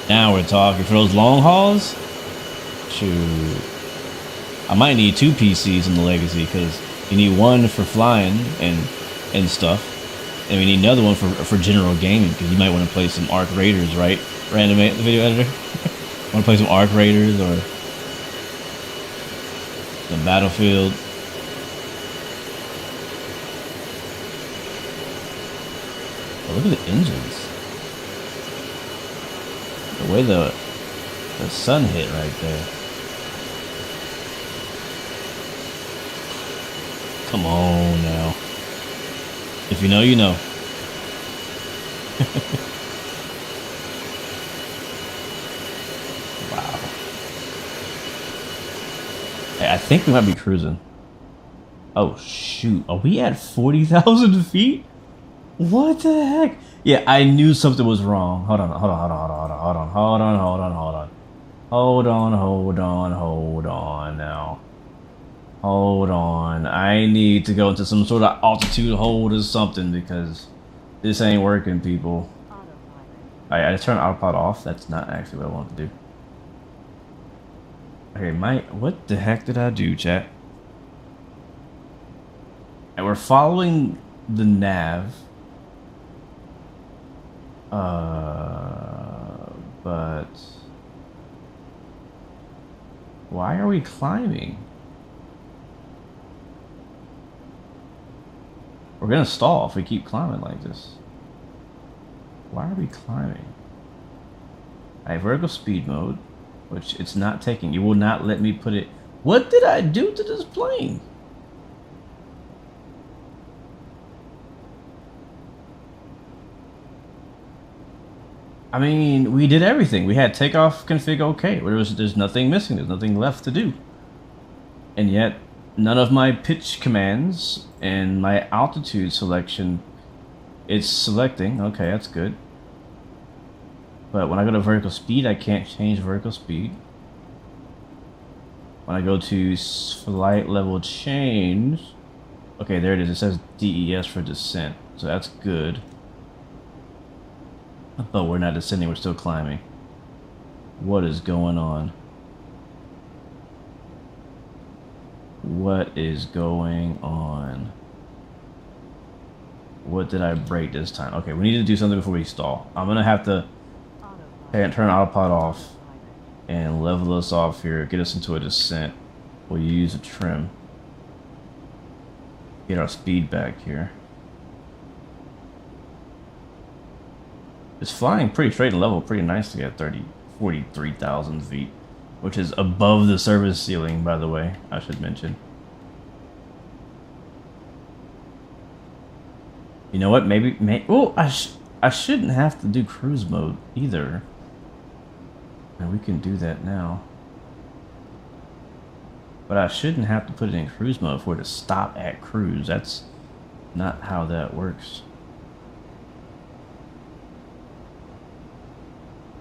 Now we're talking. For those long hauls, shoot, I might need 2 PCs in the Legacy because you need one for flying and stuff, and we need another one for general gaming because you might want to play some Arc Raiders, right? Random video editor. Want to play some Arc Raiders or some Battlefield. Oh, look at the engines. The way the sun hit right there. Come on now. If you know, you know. Wow. Hey, I think we might be cruising. Oh shoot. Are we at 40,000 feet? What the heck? Yeah, I knew something was wrong. Hold on now. Hold on. I need to go into some sort of altitude hold or something because this ain't working, people. I just turned autopilot off. That's not actually what I want to do. Okay, what the heck did I do, chat? And we're following the nav. But why are we climbing? We're gonna stall if we keep climbing like this. Why are we climbing? I have vertical speed mode, which it's not taking. You will not let me put it. What did I do to this plane? I mean, we did everything. We had takeoff config okay. There's nothing missing. There's nothing left to do. And yet, none of my pitch commands and my altitude selection, it's selecting. Okay, that's good. But when I go to vertical speed, I can't change vertical speed. When I go to flight level change, okay, there it is. It says DES for descent. So that's good. But we're not descending, we're still climbing. What is going on? What is going on? What did I break this time? Okay, we need to do something before we stall. I'm gonna have to turn autopilot off and level us off here, get us into a descent. We'll use a trim. Get our speed back here. It's flying pretty straight and level, pretty nicely at 43,000 feet, which is above the service ceiling, by the way, I should mention. You know what, oh, I shouldn't have to do cruise mode either. And we can do that now. But I shouldn't have to put it in cruise mode for it to stop at cruise. That's not how that works.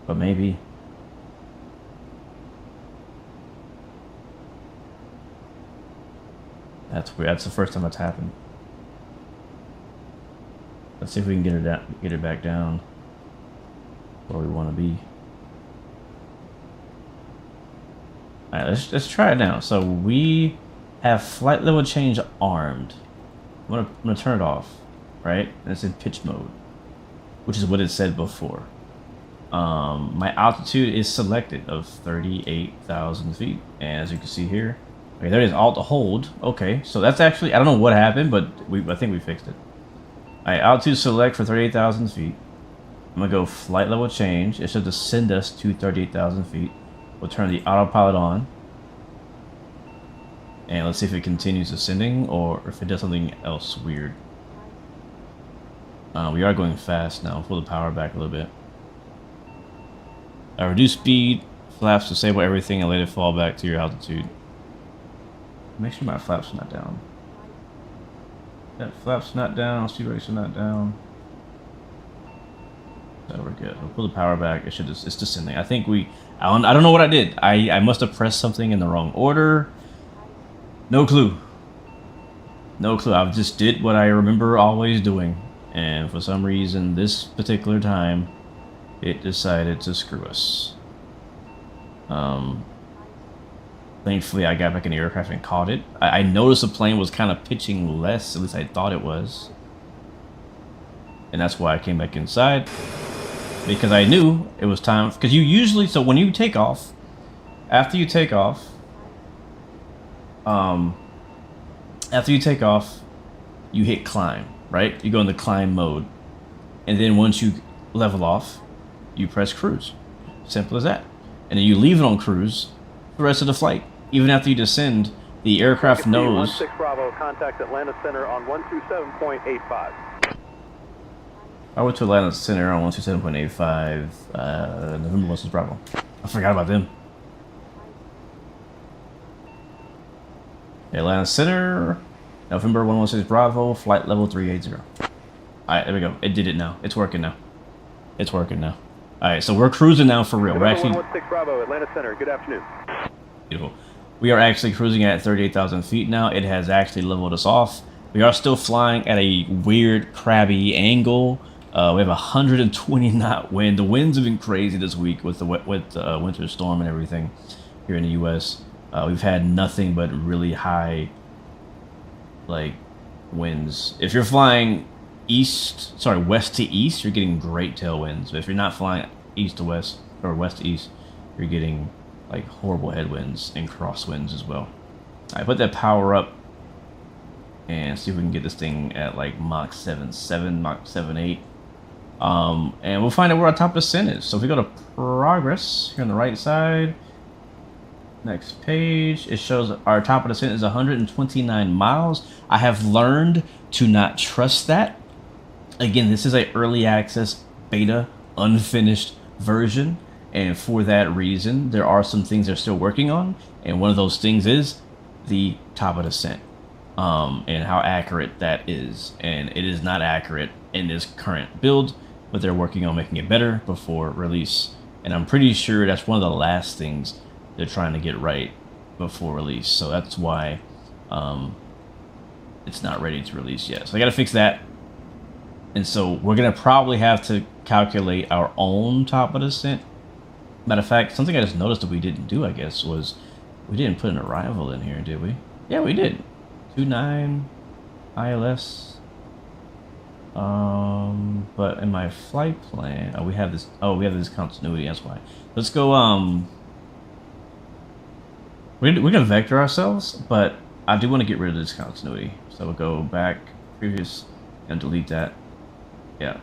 But maybe. That's weird. That's the first time that's happened. Let's see if we can get it back down where we want to be. All right, let's try it now. So we have flight level change armed. I'm gonna turn it off, right? And it's in pitch mode, which is what it said before. My altitude is selected of 38,000 feet, and as you can see here, okay, there it is, alt to hold. Okay, so that's actually, I don't know what happened, but I think we fixed it. All right, altitude select for 38,000 feet. I'm gonna go flight level change. It should descend us to 38,000 feet. We'll turn the autopilot on. And let's see if it continues ascending or if it does something else weird. We are going fast now. Pull the power back a little bit. Reduce speed, flaps, disable everything, and let it fall back to your altitude. Make sure my flaps are not down. That flaps not down, speed brakes are not down. So we're good. We'll pull the power back. It should just, it's descending. I think I don't know what I did. I must have pressed something in the wrong order. No clue. No clue. I just did what I remember always doing. And for some reason, this particular time, it decided to screw us. Thankfully, I got back in the aircraft and caught it. I noticed the plane was kind of pitching less, at least I thought it was. And that's why I came back inside. Because I knew it was time, because you usually, so when you take off, after you take off, you hit climb, right? You go into climb mode. And then once you level off, you press cruise. Simple as that. And then you leave it on cruise for the rest of the flight. Even after you descend, the aircraft knows. 16 Bravo, contact Atlanta Center on 127.85. I went to Atlanta Center on 127.85, November 16 Bravo. I forgot about them. Atlanta Center, November 116 Bravo, flight level 380. Alright, there we go. It did it now. It's working now. It's working now. Alright, so we're cruising now for real. We're actually 116 Bravo, Atlanta Center. Good afternoon. Beautiful. We are actually cruising at 38,000 feet now. It has actually leveled us off. We are still flying at a weird, crabby angle. We have 120 knot wind. The winds have been crazy this week with the winter storm and everything here in the U.S. We've had nothing but really high, like, winds. If you're flying west to east, you're getting great tailwinds. But if you're not flying east to west or west to east, you're getting like horrible headwinds and crosswinds as well. I put that power up and see if we can get this thing at like Mach 7.7, Mach 7.8. And we'll find out where our top of descent is. So if we go to progress here on the right side, next page, it shows our top of descent is 129 miles. I have learned to not trust that. Again, this is a early access beta unfinished version. And for that reason, there are some things they're still working on. And one of those things is the top of descent. And how accurate that is. And it is not accurate in this current build, but they're working on making it better before release. And I'm pretty sure that's one of the last things they're trying to get right before release. So that's why it's not ready to release yet. So I got to fix that. And so we're going to probably have to calculate our own top of descent. Matter of fact, something I just noticed that we didn't do, I guess, was we didn't put an arrival in here, did we? Yeah, we did. 29 ILS. But in my flight plan, we have this continuity, that's why. Let's go, we're gonna vector ourselves, but I do want to get rid of this continuity. So we'll go back, previous, and delete that. Yeah,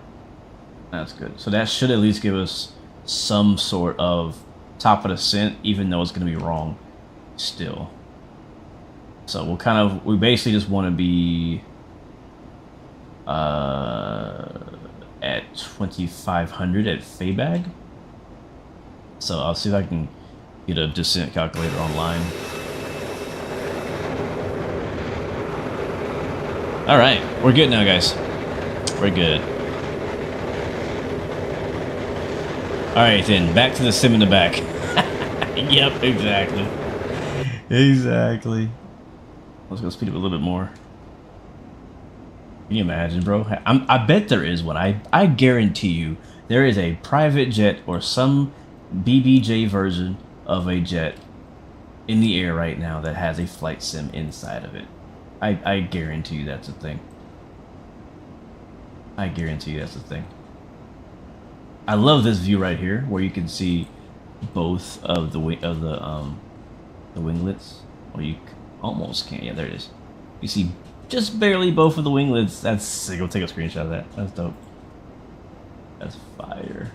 that's good. So that should at least give us some sort of top of descent, even though it's going to be wrong still. So we basically just want to be at 2,500 at Faybag. So I'll see if I can get a descent calculator online. All right, we're good now, guys. We're good. Alright then, back to the sim in the back. Yep, exactly. Exactly. Let's go speed up a little bit more. Can you imagine, bro? I bet there is one. I guarantee you there is a private jet or some BBJ version of a jet in the air right now that has a flight sim inside of it. I guarantee you that's a thing. I guarantee you that's a thing. I love this view right here, where you can see both of the winglets. Or you almost can't. Yeah, there it is. You see just barely both of the winglets. That's sick. I'll take a screenshot of that. That's dope. That's fire.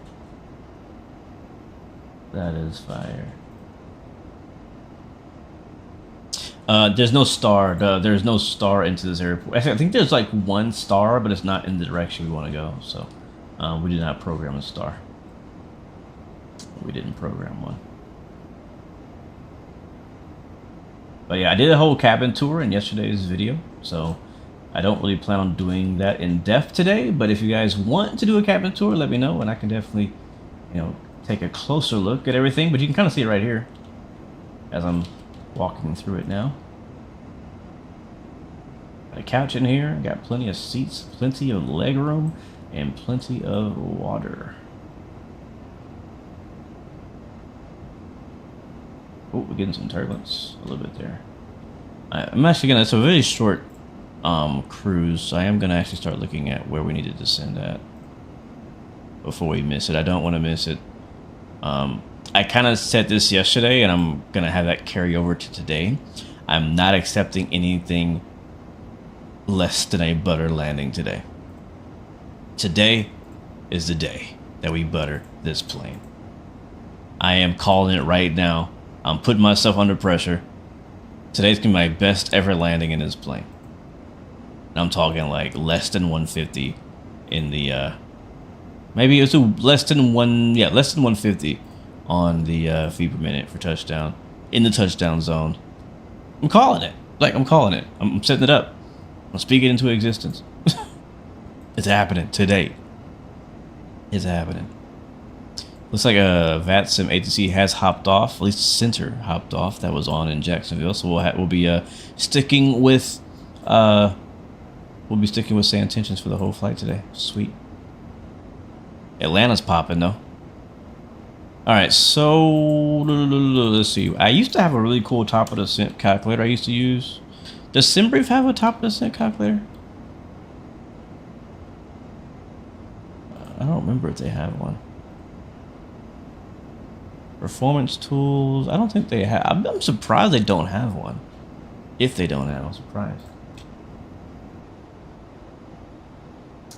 That is fire. There's no star. There's no star into this airport. Actually, I think there's like one star, but it's not in the direction we want to go. So we did not program a star. We didn't program one. But yeah, I did a whole cabin tour in yesterday's video, so I don't really plan on doing that in depth today. But if you guys want to do a cabin tour, let me know, and I can definitely, you know, take a closer look at everything. But you can kind of see it right here as I'm walking through it now. Got a couch in here, got plenty of seats, plenty of leg room, and plenty of water. Oh, we're getting some turbulence a little bit there. I'm actually gonna, it's a very short cruise, so I am gonna actually start looking at where we need to descend at before we miss it. I don't want to miss it. I kind of said this yesterday, and I'm gonna have that carry over to today. I'm not accepting anything less than a butter landing today. Today is the day that we butter this plane. I am calling it right now. I'm putting myself under pressure. Today's gonna be my best ever landing in this plane. And I'm talking like less than 150 in the maybe it's less than 150 on the feet per minute for touchdown in the touchdown zone. I'm calling it. Like, I'm calling it. I'm setting it up. I'm speaking it into existence. It's happening today. It's happening. Looks like a VATSIM ATC has hopped off. At least the center hopped off. That was on in Jacksonville. So we'll be sticking with sand tensions for the whole flight today. Sweet. Atlanta's popping though. All right, so let's see. I used to have a really cool top of descent calculator I used to use. Does SimBrief have a top of descent calculator? I don't remember if they have one. Performance tools. I don't think they have. I'm surprised they don't have one. If they don't have, I'm surprised.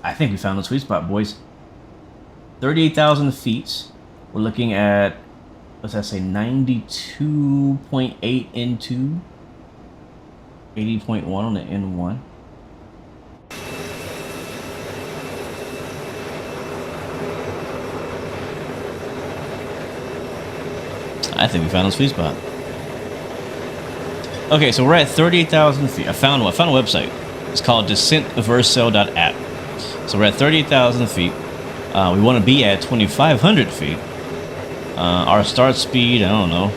I think we found the sweet spot, boys. 38,000 feet. We're looking at, what's that say, 92.8 N2, 80.1 on the N1. I think we found a sweet spot. Okay, so we're at 38,000 feet. I found a website. It's called descentversel.app. So we're at 38,000 feet. We want to be at 2,500 feet. Our start speed, I don't know.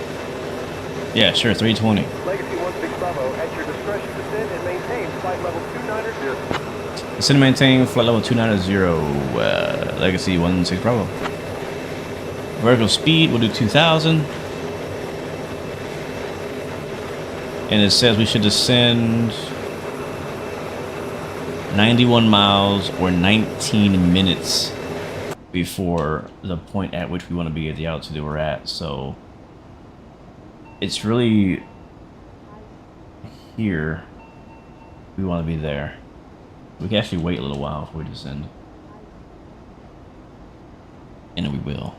Yeah, sure, 320. Legacy 16 Bravo, at your discretion, descend and maintain flight level 290. Descend and maintain flight level 290. Legacy 16 Bravo. Vertical speed, we'll do 2,000. And it says we should descend 91 miles or 19 minutes before the point at which we want to be at the altitude that we're at. So it's really here we want to be there. We can actually wait a little while before we descend, and we will.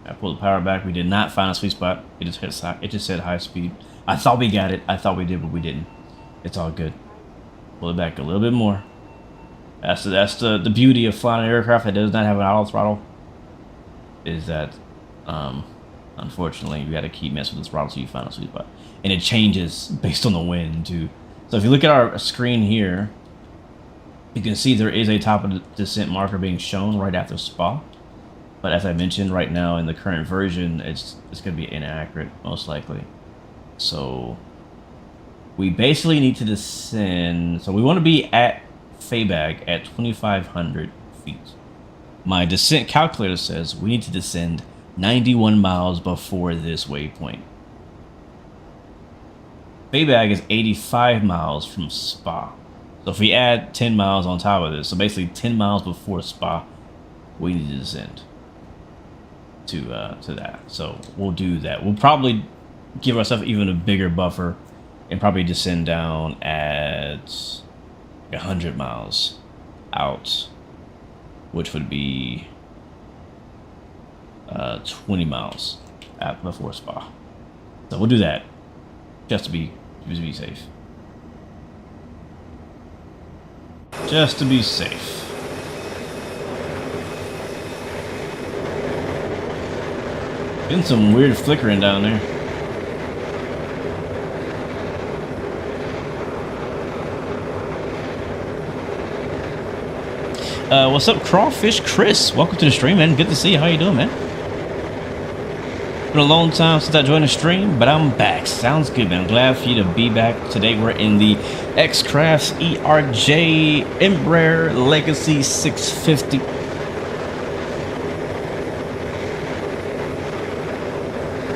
I pulled the power back. We did not find a sweet spot. It just said high speed. I thought we got it. I thought we did, but we didn't. It's all good. Pull it back a little bit more. That's the beauty of flying an aircraft that does not have an auto throttle. Is that unfortunately you got to keep messing with the throttle so you find a sweet spot, and it changes based on the wind too. So if you look at our screen here, you can see there is a top of the descent marker being shown right after SPA. But as I mentioned, right now in the current version, it's going to be inaccurate, most likely. So we basically need to descend. So we want to be at Fabag at 2,500 feet. My descent calculator says we need to descend 91 miles before this waypoint. Fabag is 85 miles from Spa. So if we add 10 miles on top of this, so basically 10 miles before Spa, we need to descend to that. So we'll do that. We'll probably give ourselves even a bigger buffer and probably descend down at 100 miles out, which would be 20 miles before Spa. So we'll do that. Just to be safe. Just to be safe. Getting some weird flickering down there. What's up, Crawfish Chris? Welcome to the stream, man. Good to see you. How you doing, man? Been a long time since I joined the stream, but I'm back. Sounds good, man. I'm glad for you to be back. Today we're in the X-Crafts ERJ Embraer Legacy 650.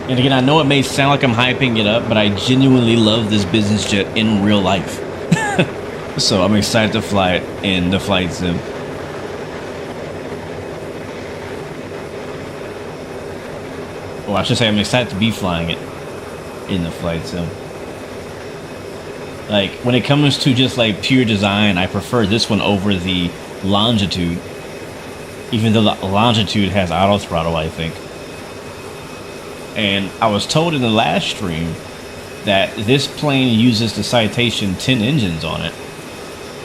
And again, I know it may sound like I'm hyping it up, but I genuinely love this business jet in real life. So I'm excited to fly it in the flight sim. Well, I should say I'm excited to be flying it in the flight sim. Like, when it comes to just like pure design, I prefer this one over the Longitude. Even though the Longitude has auto throttle, I think. And I was told in the last stream that this plane uses the Citation 10 engines on it,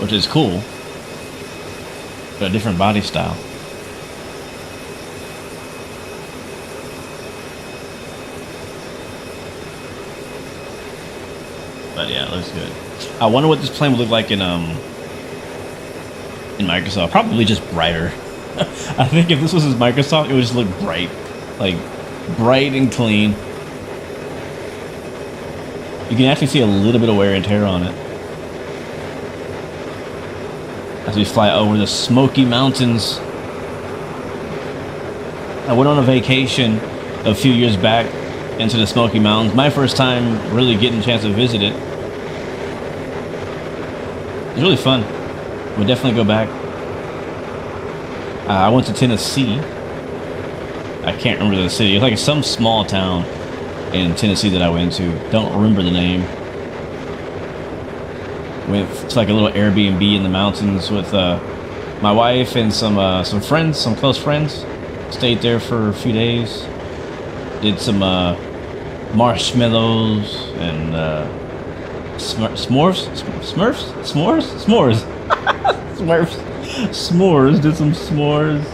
which is cool, but a different body style. But yeah, it looks good. I wonder what this plane would look like in Microsoft. Probably just brighter. I think if this was his Microsoft, it would just look bright, like bright and clean. You can actually see a little bit of wear and tear on it as we fly over the Smoky Mountains. I went on a vacation a few years back into the Smoky Mountains. My first time really getting a chance to visit it. It's really fun. We'll definitely go back. I went to Tennessee. I can't remember the city. It's like some small town in Tennessee that I went to. Don't remember the name. Went to like a little Airbnb in the mountains with my wife and some friends, some close friends. Stayed there for a few days. Did some marshmallows and s'mores. Did some s'mores.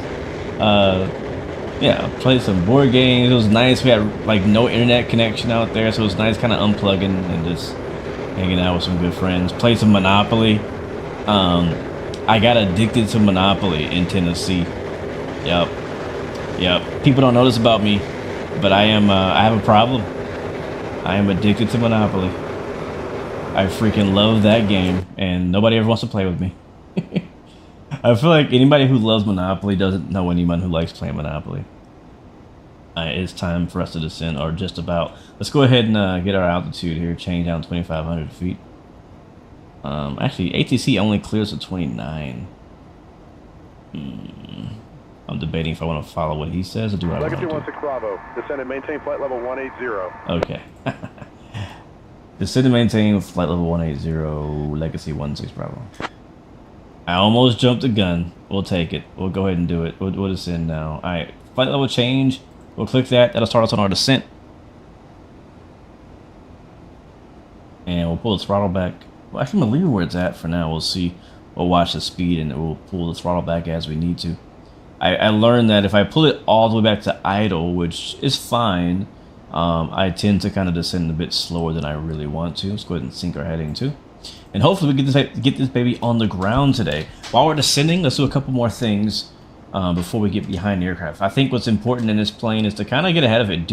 Yeah, played some board games. It was nice. We had like no internet connection out there, so it was nice kind of unplugging and just hanging out with some good friends. Played some Monopoly. I got addicted to Monopoly in Tennessee. Yep. People don't know this about me, but I have a problem. I am addicted to Monopoly. I freaking love that game, and nobody ever wants to play with me. I feel like anybody who loves Monopoly doesn't know anyone who likes playing Monopoly. It's time for us to descend, or just about. Let's go ahead and get our altitude here. Change down 2,500 feet. Actually, ATC only clears to 29. I'm debating if I want to follow what he says or do I want to. Legacy 16 Bravo. Descend and maintain flight level 180. Okay. Descend and maintain flight level 180. Legacy 16 Bravo. I almost jumped the gun. We'll take it. We'll go ahead and do it. We'll descend now. All right. Flight level change. We'll click that. That'll start us on our descent. And we'll pull the throttle back. Well, actually, I'm going to leave it where it's at for now. We'll see. We'll watch the speed and we'll pull the throttle back as we need to. I learned that if I pull it all the way back to idle, which is fine, I tend to kind of descend a bit slower than I really want to. Let's go ahead and sync our heading too. And hopefully we get this baby on the ground today. While we're descending, let's do a couple more things before we get behind the aircraft. I think what's important in this plane is to kind of get ahead of it.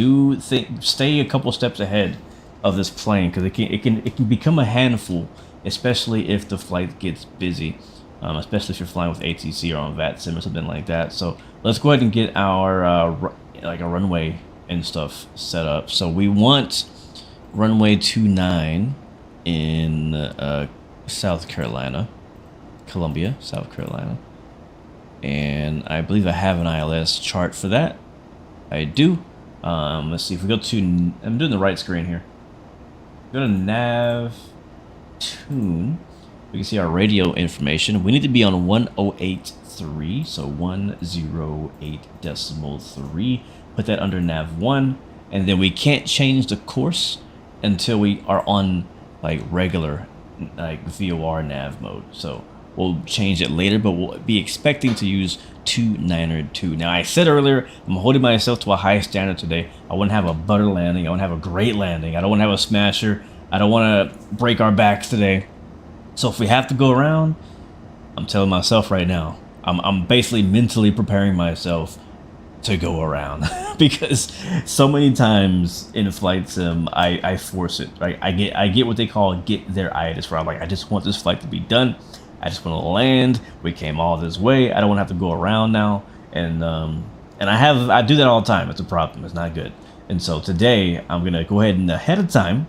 Stay a couple steps ahead of this plane, because it can become a handful, especially if the flight gets busy. Especially if you're flying with ATC or on VATSIM or something like that. So let's go ahead and get our like a runway and stuff set up. So we want runway 29 in South Carolina, Columbia, South Carolina. And I believe I have an ILS chart for that. I do. Let's see if we go to, I'm doing the right screen here. Go to nav tune. We can see our radio information. We need to be on 108.3, so 108.3. Put that under nav 1, and then we can't change the course until we are on like regular like VOR nav mode. So we'll change it later, but we'll be expecting to use 2902. Now I said earlier, I'm holding myself to a high standard today. I want to have a butter landing. I want to have a great landing. I don't want to have a smasher. I don't want to break our backs today. So if we have to go around, I'm telling myself right now, I'm basically mentally preparing myself to go around because so many times in flight sim I force it, right? I get what they call get their itis, where I'm like, I just want this flight to be done. I just want to land. We came all this way. I don't want to have to go around now. And I do that all the time. It's a problem. It's not good. And so today I'm gonna go ahead and ahead of time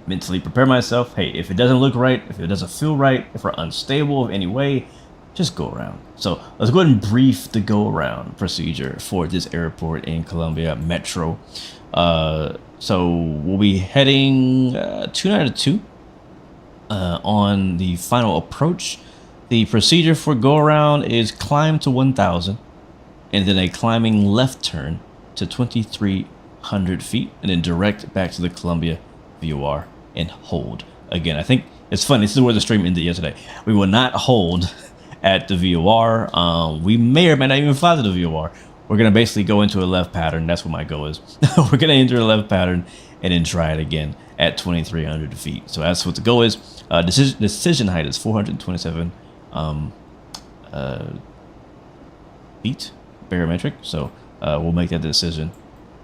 mentally prepare myself. Hey, if it doesn't look right, if it doesn't feel right, if we're unstable in any way, just go around. So let's go ahead and brief the go around procedure for this airport in Columbia Metro. So we'll be heading 292 on the final approach. The procedure for go around is climb to 1000 and then a climbing left turn to 2300 feet and then direct back to the Columbia VOR and hold. Again, I think it's funny. This is where the stream ended yesterday. We will not hold at the VOR. We may or may not even fly to the VOR. We're going to basically go into a left pattern. That's what my goal is. We're going to enter a left pattern and then try it again at 2300 feet. So that's what the goal is. Decision height is 427 feet barometric. So we'll make that decision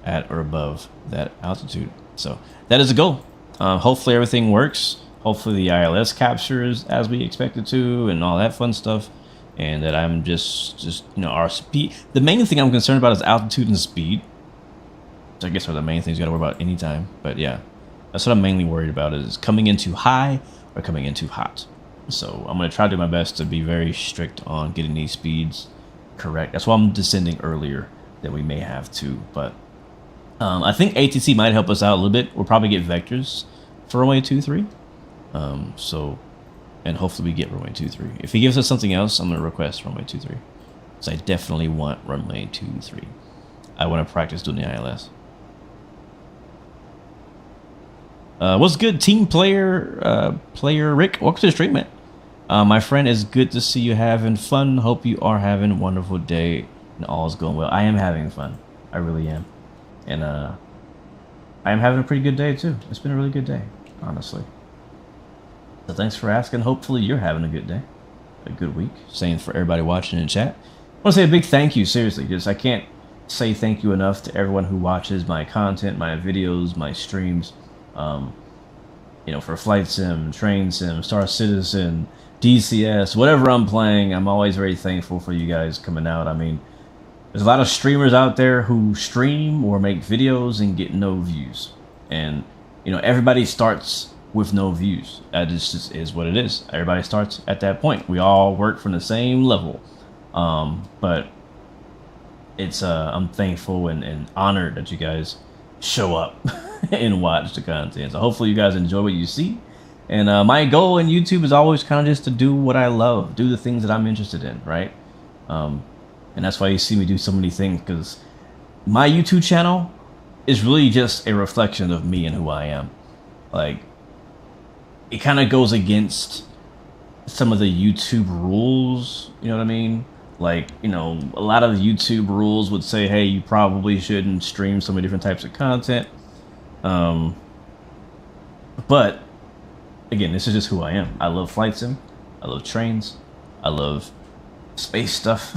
at or above that altitude. So that is the goal. Hopefully everything works. Hopefully the ILS captures as we expect it to and all that fun stuff. And that I'm just you know, our speed. The main thing I'm concerned about is altitude and speed. So I guess are the main things you gotta worry about anytime. But yeah, that's what I'm mainly worried about, is coming in too high or coming in too hot. So I'm gonna try to do my best to be very strict on getting these speeds correct. That's why I'm descending earlier than we may have to. But I think ATC might help us out a little bit. We'll probably get vectors for runway 23. And hopefully we get runway 23. If he gives us something else, I'm going to request runway 23. Because I definitely want runway 23. I want to practice doing the ILS. What's good, team player Rick? Welcome to the stream, man. My friend, it's good to see you having fun. Hope you are having a wonderful day and all is going well. I am having fun. I really am. And I am having a pretty good day too. It's been a really good day, honestly. So thanks for asking. Hopefully you're having a good day, a good week. Saying for everybody watching in chat, I want to say a big thank you. Seriously, because I can't say thank you enough to everyone who watches my content, my videos, my streams. You know, for Flight Sim, Train Sim, Star Citizen, DCS, whatever I'm playing, I'm always very thankful for you guys coming out. I mean, there's a lot of streamers out there who stream or make videos and get no views. And, you know, everybody starts with no views. That just is what it is. Everybody starts at that point. We all work from the same level. But it's I'm thankful and honored that you guys show up and watch the content. So hopefully you guys enjoy what you see. And my goal in YouTube is always kind of just to do what I love, do the things that I'm interested in, right? And that's why you see me do so many things, because my YouTube channel is really just a reflection of me and who I am. Like, it kind of goes against some of the YouTube rules, you know what I mean? Like, you know, a lot of the YouTube rules would say, hey, you probably shouldn't stream so many different types of content. But again, this is just who I am. I love Flight Sim. I love trains. I love space stuff.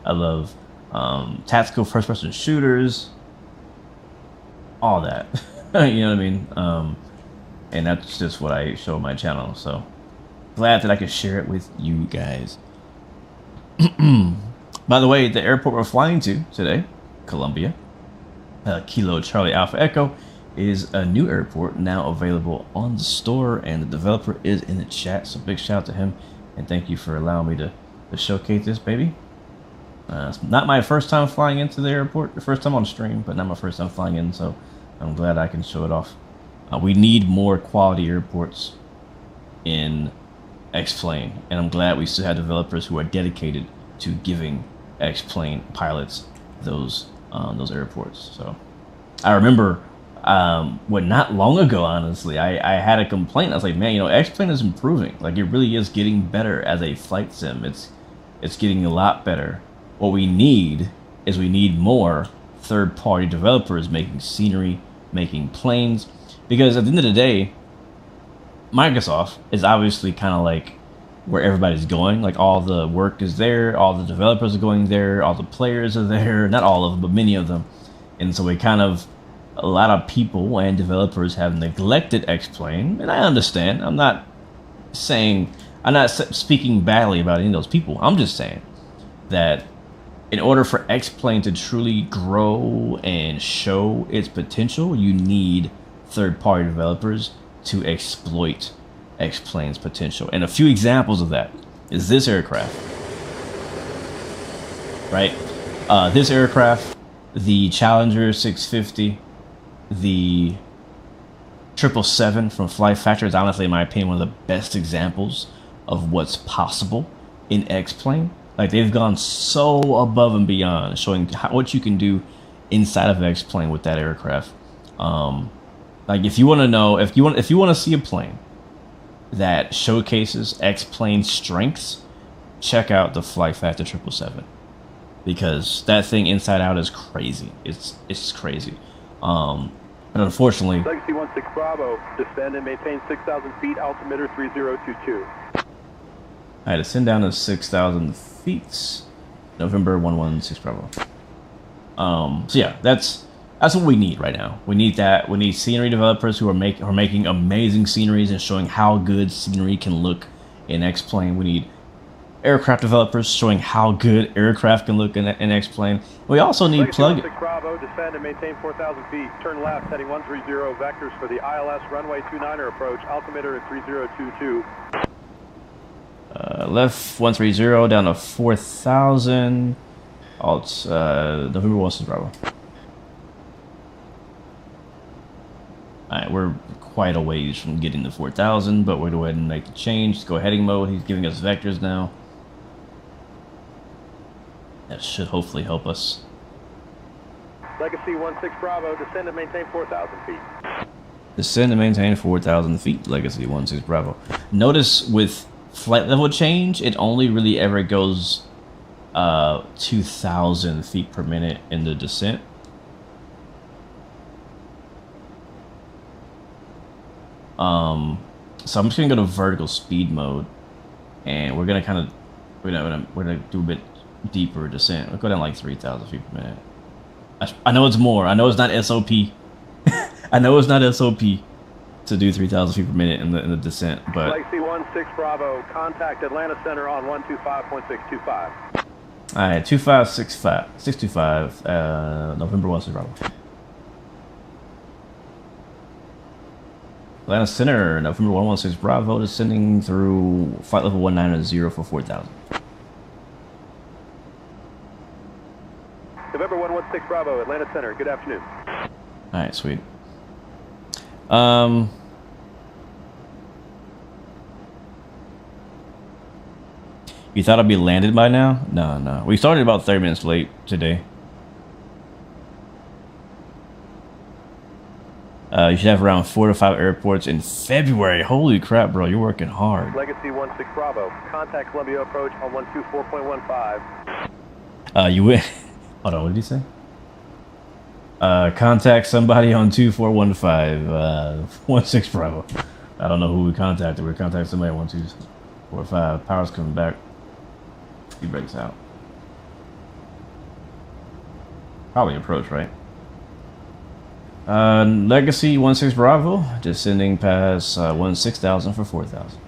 I love tactical first-person shooters. All that. You know what I mean? And that's just what I show on my channel. So glad that I can share it with you guys. By the way, the airport we're flying to today, Columbia, Kilo Charlie Alpha Echo, is a new airport now available on the store, and the developer is in the chat. So big shout out to him, and thank you for allowing me to showcase this baby. It's not my first time flying into the airport, the first time on stream, but not my first time flying in, so I'm glad I can show it off. We need more quality airports in X-Plane, and I'm glad we still have developers who are dedicated to giving X-Plane pilots those airports. So I remember Well, not long ago, honestly, I had a complaint. I was like, man, you know, X-Plane is improving. Like, it really is getting better as a flight sim. It's getting a lot better. What we need is we need more third-party developers making scenery, making planes, because at the end of the day, Microsoft is obviously kind of like where everybody's going. Like, all the work is there, all the developers are going there, all the players are there. Not all of them, but many of them. And so a lot of people and developers have neglected X-Plane, and I understand. I'm not speaking badly about any of those people. I'm just saying that in order for X-Plane to truly grow and show its potential, you need third-party developers to exploit X-Plane's potential. And a few examples of that is this aircraft, right? This aircraft, the Challenger 650, the 777 from Flight Factor is honestly, in my opinion, one of the best examples of what's possible in X-Plane. Like, they've gone so above and beyond, showing what you can do inside of X-Plane with that aircraft. Like, if you want to know, if you want to see a plane that showcases X-Plane strengths, check out the Flight Factor 777, because that thing inside out is crazy. It's crazy. But unfortunately, Legacy 16 Bravo, descend and maintain 6,000 feet, altimeter 3022. I descend down to 6,000 feet. November 116 Bravo. So yeah, that's what we need right now. We need that. We need scenery developers who are making amazing sceneries and showing how good scenery can look in X-Plane. We need aircraft developers showing how good aircraft can look in X-Plane. We also need plug. Bravo, descend and maintain 4,000 feet. Turn left, heading 130. Vectors for the ILS runway 29er approach. Altimeter at 3022. Left 130 down to 4,000. Alt November 16 Bravo. Alright, we're quite a ways from getting to 4,000, but we're going to go ahead and make the change. Go heading mode. He's giving us vectors now. That should hopefully help us. Legacy 16 Bravo, descend and maintain 4,000 feet. Descend and maintain 4,000 feet, Legacy 16 Bravo. Notice with flight level change, it only really ever goes 2,000 feet per minute in the descent. So I'm just gonna go to vertical speed mode, and we're gonna do a bit deeper descent. We'll go down like 3,000 feet per minute. I know it's more. I know it's not SOP. I know it's not SOP to do 3,000 feet per minute in the descent, but. Legacy 16 Bravo, contact Atlanta Center on 125.625. All right, 625, November 16 Bravo. Atlanta Center, November 116 Bravo, descending through flight level 190 for 4,000. November 116 Bravo, Atlanta Center, good afternoon. Alright, sweet. You thought I'd be landed by now? No. We started about 30 minutes late today. You should have around 4 to 5 airports in February. Holy crap, bro. You're working hard. Legacy 16 Bravo. Contact Columbia approach on 124.15. You went. Hold on, what did he say? Contact somebody on 2415. 16 Bravo. I don't know who we contacted. We contacted somebody on 1245. Power's coming back. He breaks out. Probably approach, right? Legacy 16 Bravo, descending past 16,000 for 4,000.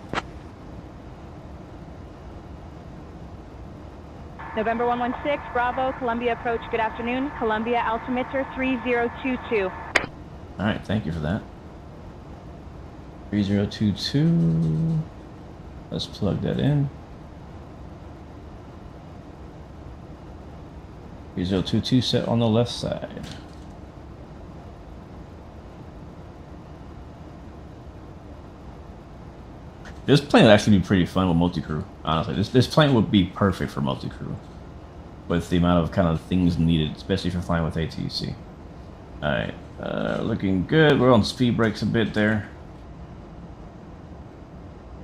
November 116 Bravo, Columbia approach, good afternoon. Columbia altimeter 3022. Alright, thank you for that. 3022. Let's plug that in. 3022 set on the left side. This plane would actually be pretty fun with multi-crew, honestly. This plane would be perfect for multi-crew, with the amount of kind of things needed, especially for flying with ATC. Alright, Looking good. We're on speed brakes a bit there.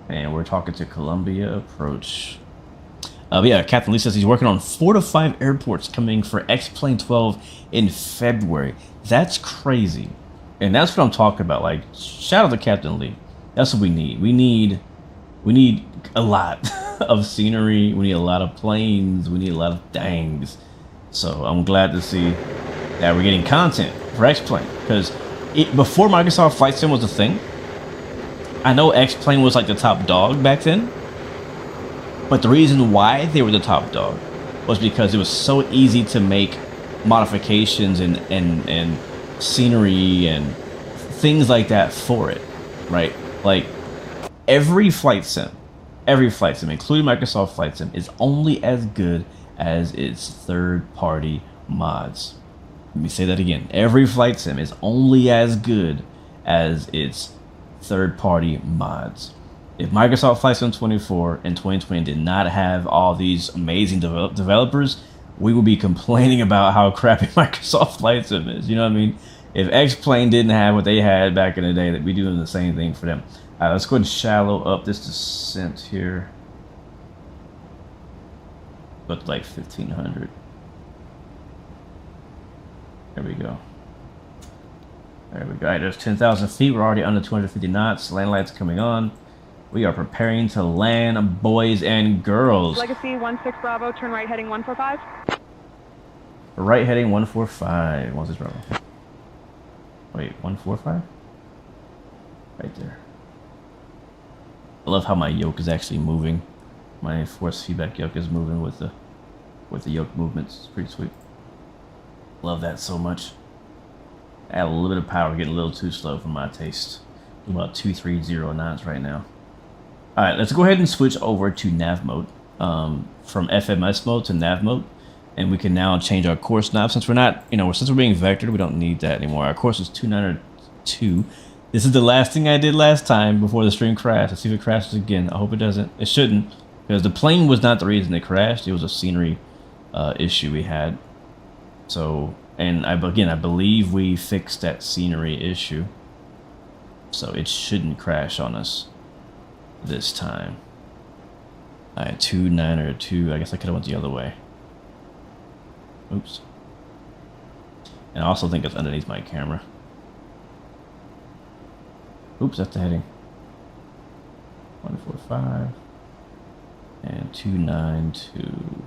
And we're talking to Columbia approach. But yeah, Captain Lee says he's working on 4 to 5 airports coming for X-Plane 12 in February. That's crazy. And that's what I'm talking about. Like, shout out to Captain Lee. That's what we need. We need a lot of scenery. We need a lot of planes. We need a lot of dangs. So I'm glad to see that we're getting content for X-Plane. Because before Microsoft Flight Sim was a thing, I know X-Plane was like the top dog back then. But the reason why they were the top dog was because it was so easy to make modifications and scenery and things like that for it, right? Like every flight sim, including Microsoft Flight Sim, is only as good as its third-party mods. Let me say that again. Every flight sim is only as good as its third-party mods. If Microsoft Flight Sim 24 in 2020 did not have all these amazing developers, we would be complaining about how crappy Microsoft Flight Sim is. You know what I mean? If X-Plane didn't have what they had back in the day, that we'd be doing the same thing for them. All right, let's go ahead and shallow up this descent here. Look like 1500. There we go. There we go. All right, there's 10,000 feet. We're already under 250 knots. Land lights coming on. We are preparing to land, boys and girls. Legacy 16 Bravo, turn right heading 145. Right heading 145. 16 Bravo. Wait, 145? Right there. I love how my yoke is actually moving. My force feedback yoke is moving with the yoke movements. It's pretty sweet. Love that so much. Add a little bit of power, getting a little too slow for my taste. About 230 knots right now. Alright, let's go ahead and switch over to nav mode. From FMS mode to nav mode. And we can now change our course knob. Since we're not, since we're being vectored, we don't need that anymore. Our course is 292. This is the last thing I did last time before the stream crashed. Let's see if it crashes again. I hope it doesn't. It shouldn't. Because the plane was not the reason it crashed. It was a scenery issue we had. So, and I believe we fixed that scenery issue. So it shouldn't crash on us this time. Alright, 292. I guess I could have went the other way. Oops. And I also think it's underneath my camera. Oops, that's the heading. 145 and 292.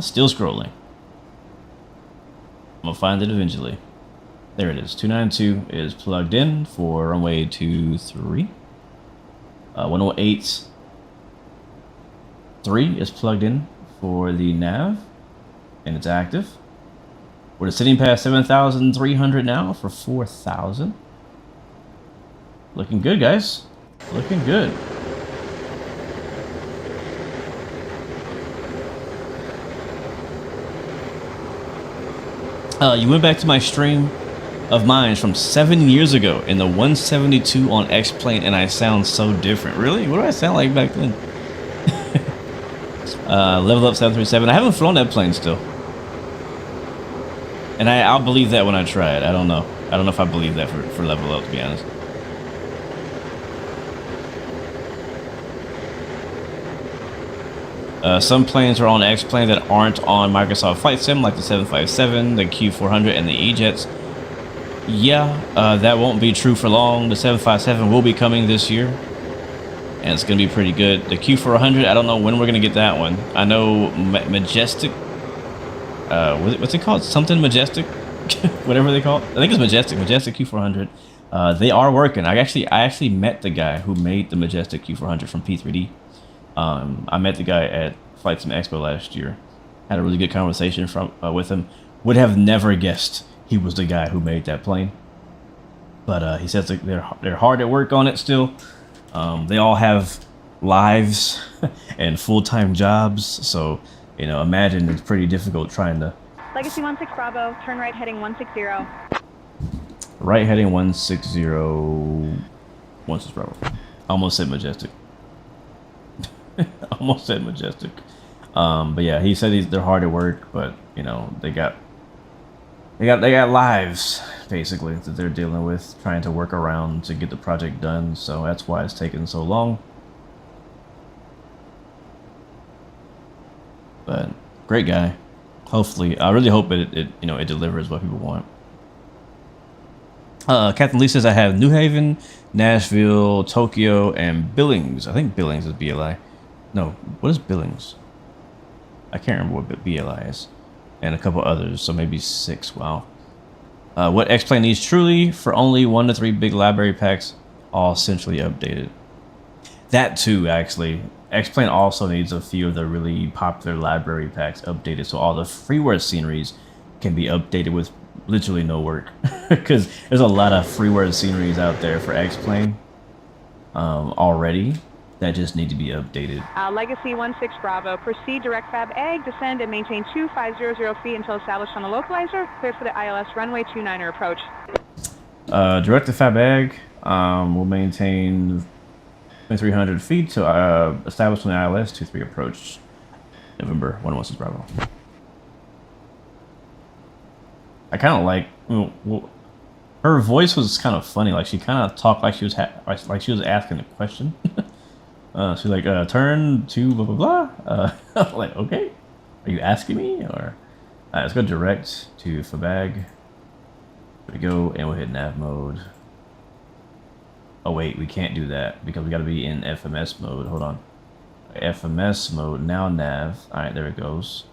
Still scrolling. I'm gonna find it eventually. There it is. 292 is plugged in for runway 23. 108.3 is plugged in for the nav, and it's active. We're sitting past 7,300 now for 4,000. Looking good, guys. Looking good. You went back to my stream of mine from 7 years ago in the 172 on X-Plane, and I sound so different. Really? What do I sound like back then? Level up 737. I haven't flown that plane still. And I'll believe that when I try it. I don't know. I don't know if I believe that for level up, to be honest. Some planes are on X-Plane that aren't on Microsoft Flight Sim, like the 757, the Q400, and the E-Jets. Yeah, that won't be true for long. The 757 will be coming this year, and it's going to be pretty good. The Q400, I don't know when we're going to get that one. I know Majestic, what's it called? Something Majestic? Whatever they call it. I think it's Majestic Q400. They are working. I actually met the guy who made the Majestic Q400 from P3D. I met the guy at Flight Sim Expo last year. Had a really good conversation with him. Would have never guessed he was the guy who made that plane. But he says they're hard at work on it still. They all have lives and full-time jobs. So, imagine it's pretty difficult trying to... Legacy 16 Bravo, turn right heading 160. Right heading 160. 16 Bravo. Almost said Majestic. Almost said Majestic. But yeah, he said they're hard at work, but you know they got lives basically that they're dealing with, trying to work around to get the project done. So that's why it's taking so long. But great guy. Hopefully, I really hope it delivers what people want. Captain Lee says I have New Haven, Nashville, Tokyo, and Billings. I think Billings is BLI. No, what is Billings? I can't remember what BLI is. And a couple others, so maybe 6. Wow. What X-Plane needs truly for only 1 to 3 big library packs, all centrally updated. That too, actually. X-Plane also needs a few of the really popular library packs updated, so all the freeware sceneries can be updated with literally no work. Because there's a lot of freeware sceneries out there for X-Plane already that just need to be updated. Legacy 16 Bravo, proceed direct fab egg, descend and maintain 2500 feet until established on the localizer, cleared for the ILS runway 29er approach. Direct to fab egg, will maintain 2300 feet to establish on the ILS 23 approach. November 116 Bravo. I kind of like, well, her voice was kind of funny. Like she kind of talked like she was asking a question. She's like, turn to blah blah blah. Like, okay, are you asking me? Or let's go direct to Fabag. There we go, and we'll hit nav mode. Oh wait, we can't do that because we got to be in FMS mode. Hold on, FMS mode now nav. All right, there it goes.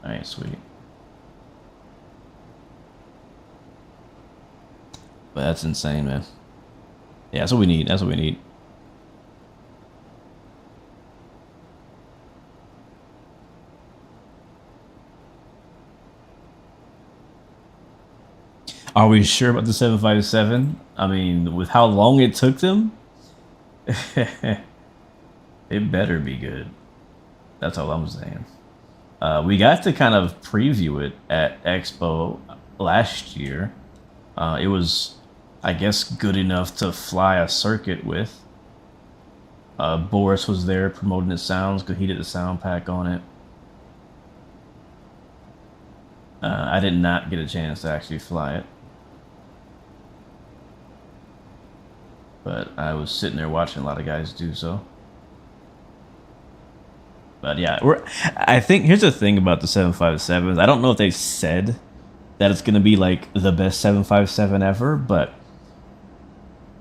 All right, sweet. But that's insane, man. Yeah, that's what we need. That's what we need. Are we sure about the 757? I mean, with how long it took them, it better be good. That's all I'm saying. We got to kind of preview it at Expo last year. It was, I guess, good enough to fly a circuit with. Boris was there promoting the sounds because he did the sound pack on it. I did not get a chance to actually fly it. But I was sitting there watching a lot of guys do so. But yeah, I think here's the thing about the 757s. I don't know if they said that it's going to be like the best 757 ever, but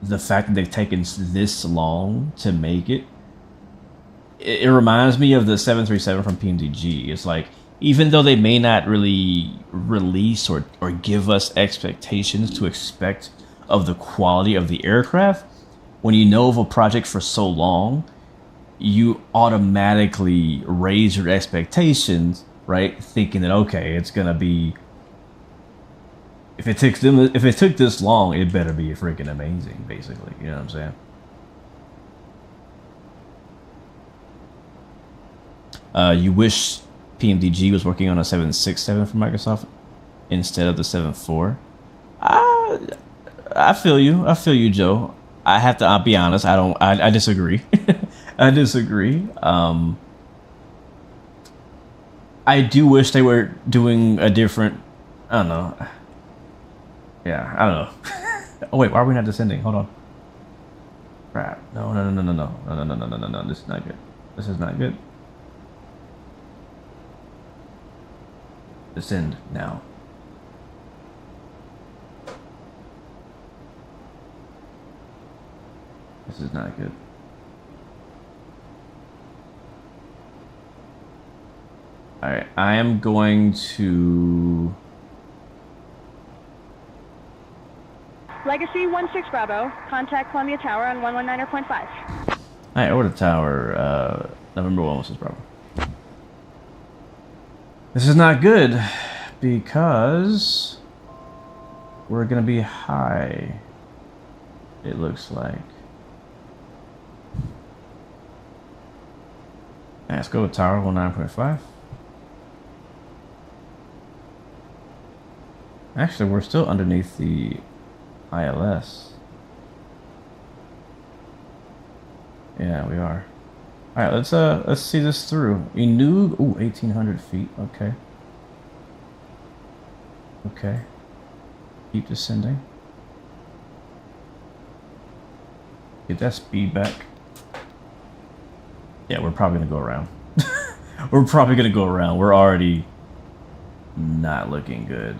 the fact that they've taken this long to make it, it reminds me of the 737 from PMDG. It's like, even though they may not really release or give us expectations to expect of the quality of the aircraft, when you know of a project for so long, you automatically raise your expectations, right? Thinking that, okay, it's gonna be, if it took this long, it better be freaking amazing, basically. You know what I'm saying? You wish PMDG was working on a 767 for Microsoft instead of the 74. I feel you, Joe. I'll be honest. I disagree. I disagree. I do wish they were doing a different, I don't know. Yeah, I don't know. Oh wait, why are we not descending? Hold on. Crap. No. This is not good. This is not good. Descend now. This is not good. Alright, I am going to... Legacy 16 Bravo, contact Columbia Tower on 119.5. Alright, over to tower, November 16 Bravo. This is not good because we're gonna be high, it looks like. Let's go with tower 19.5. Actually, we're still underneath the ILS. Yeah, we are. right, let's see this through. Inug, ooh, 1,800 feet. Okay. Okay. Keep descending. Get that speed back. Yeah, we're probably gonna go around. We're probably gonna go around. We're already not looking good.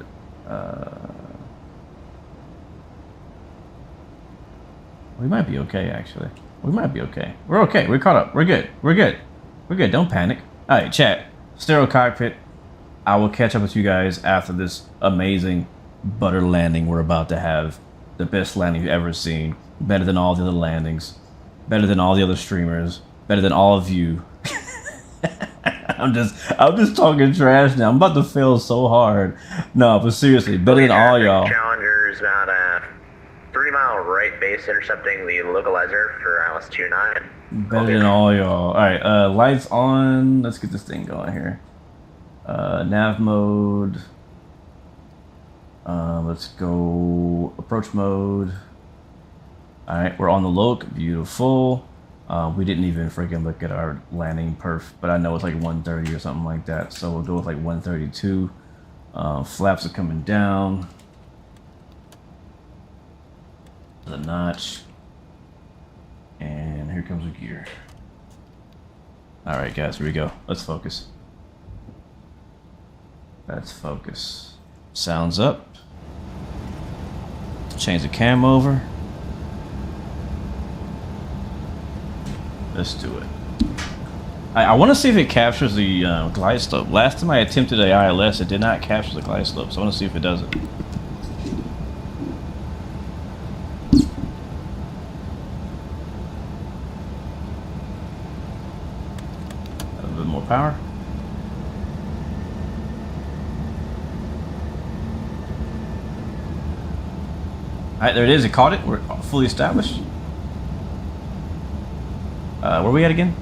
We might be okay, actually. We might be okay. We're okay. We're caught up. We're good. We're good. We're good. Don't panic. All right, chat. Stereo cockpit. I will catch up with you guys after this amazing butter landing we're about to have. The best landing you've ever seen. Better than all the other landings. Better than all the other streamers. Better than all of you. I'm just talking trash now. I'm about to fail so hard. No, but seriously, better than all y'all. Challenger's about a 3-mile right base intercepting the localizer for ILS 29. Better than all y'all. Alright, lights on. Let's get this thing going here. Nav mode. Let's go approach mode. Alright, we're on the loc. Beautiful. We didn't even freaking look at our landing perf, but I know it's like 130 or something like that. So we'll go with like 132. Flaps are coming down. The notch. And here comes the gear. Alright guys, here we go. Let's focus. Let's focus. Sounds up. Change the cam over. Let's do it. I want to see if it captures the glide slope. Last time I attempted the ILS, it did not capture the glide slope, so I want to see if it does it. A little bit more power. Alright, there it is. It caught it. We're fully established. Where are we at again?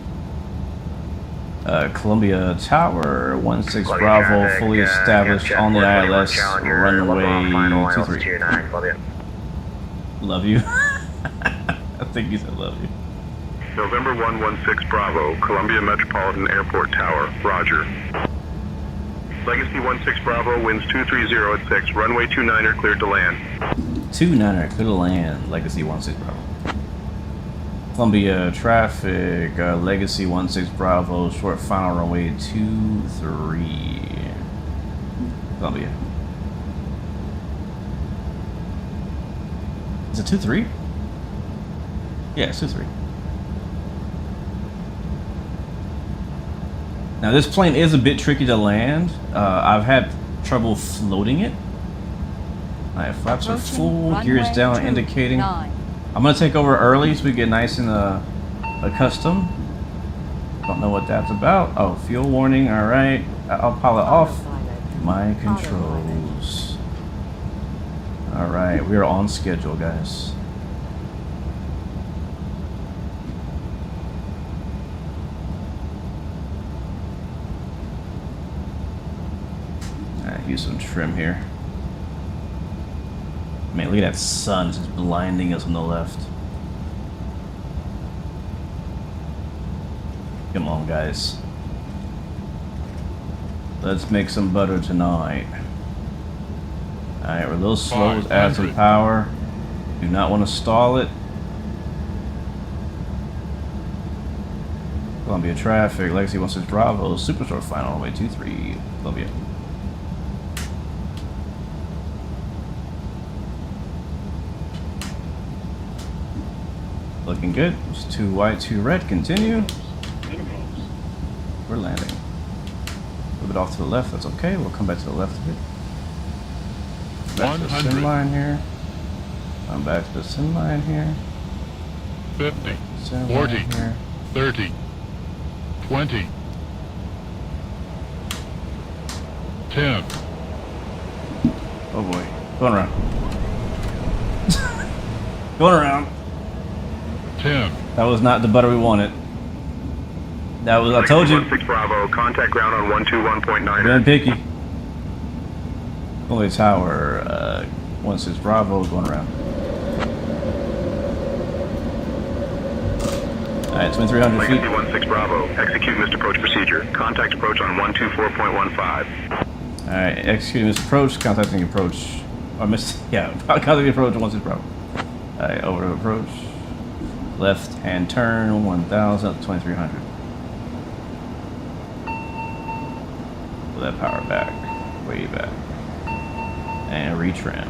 Columbia Tower, 16 Bravo, fully established on the ILS, runway 23. Love you. I think he said love you. November 116 Bravo, Columbia Metropolitan Airport Tower, roger. Legacy 16 Bravo, winds 230 at 6, runway 29er cleared to land. 29er cleared to land, Legacy 16 Bravo. Columbia traffic, Legacy 16 Bravo, short final runway 23. Columbia. Is it 23? Yeah, it's 23. Now this plane is a bit tricky to land. I've had trouble floating it. Alright, flaps are full, gears down, indicating. I'm gonna take over early so we get nice and accustomed. Don't know what that's about. Oh, fuel warning. All right, autopilot off. My controls. All right, we are on schedule, guys. All right, use some trim here. Man, look at that sun just blinding us on the left. Come on, guys. Let's make some butter tonight. Alright, we're a little slow. Let's add some power. Do not want to stall it. Columbia traffic, Legacy 16 Bravo, Superstore final, runway 23, Columbia. Looking good. It's 2 white, 2 red. Continue. We're landing. A little bit off to the left. That's okay. We'll come back to the left of it. Back to the sim line here. Come back to the sim line here. 50, 40, here. 30, 20, 10. Oh boy. Going around. Going around. 10. That was not the butter we wanted. That was, I told you. 16 Bravo, contact ground on 121.9. Been picky. Only tower, 16 Bravo, going around. Alright, 2,300 feet. Legacy 16 Bravo, execute missed approach procedure. Contact approach on 124.15. Alright, executing missed approach, contacting approach. Or missed, yeah, contacting approach on 16 Bravo. Alright, over to approach. Left hand turn, 1,000 up to 2,300. Pull that power back, way back. And retrim.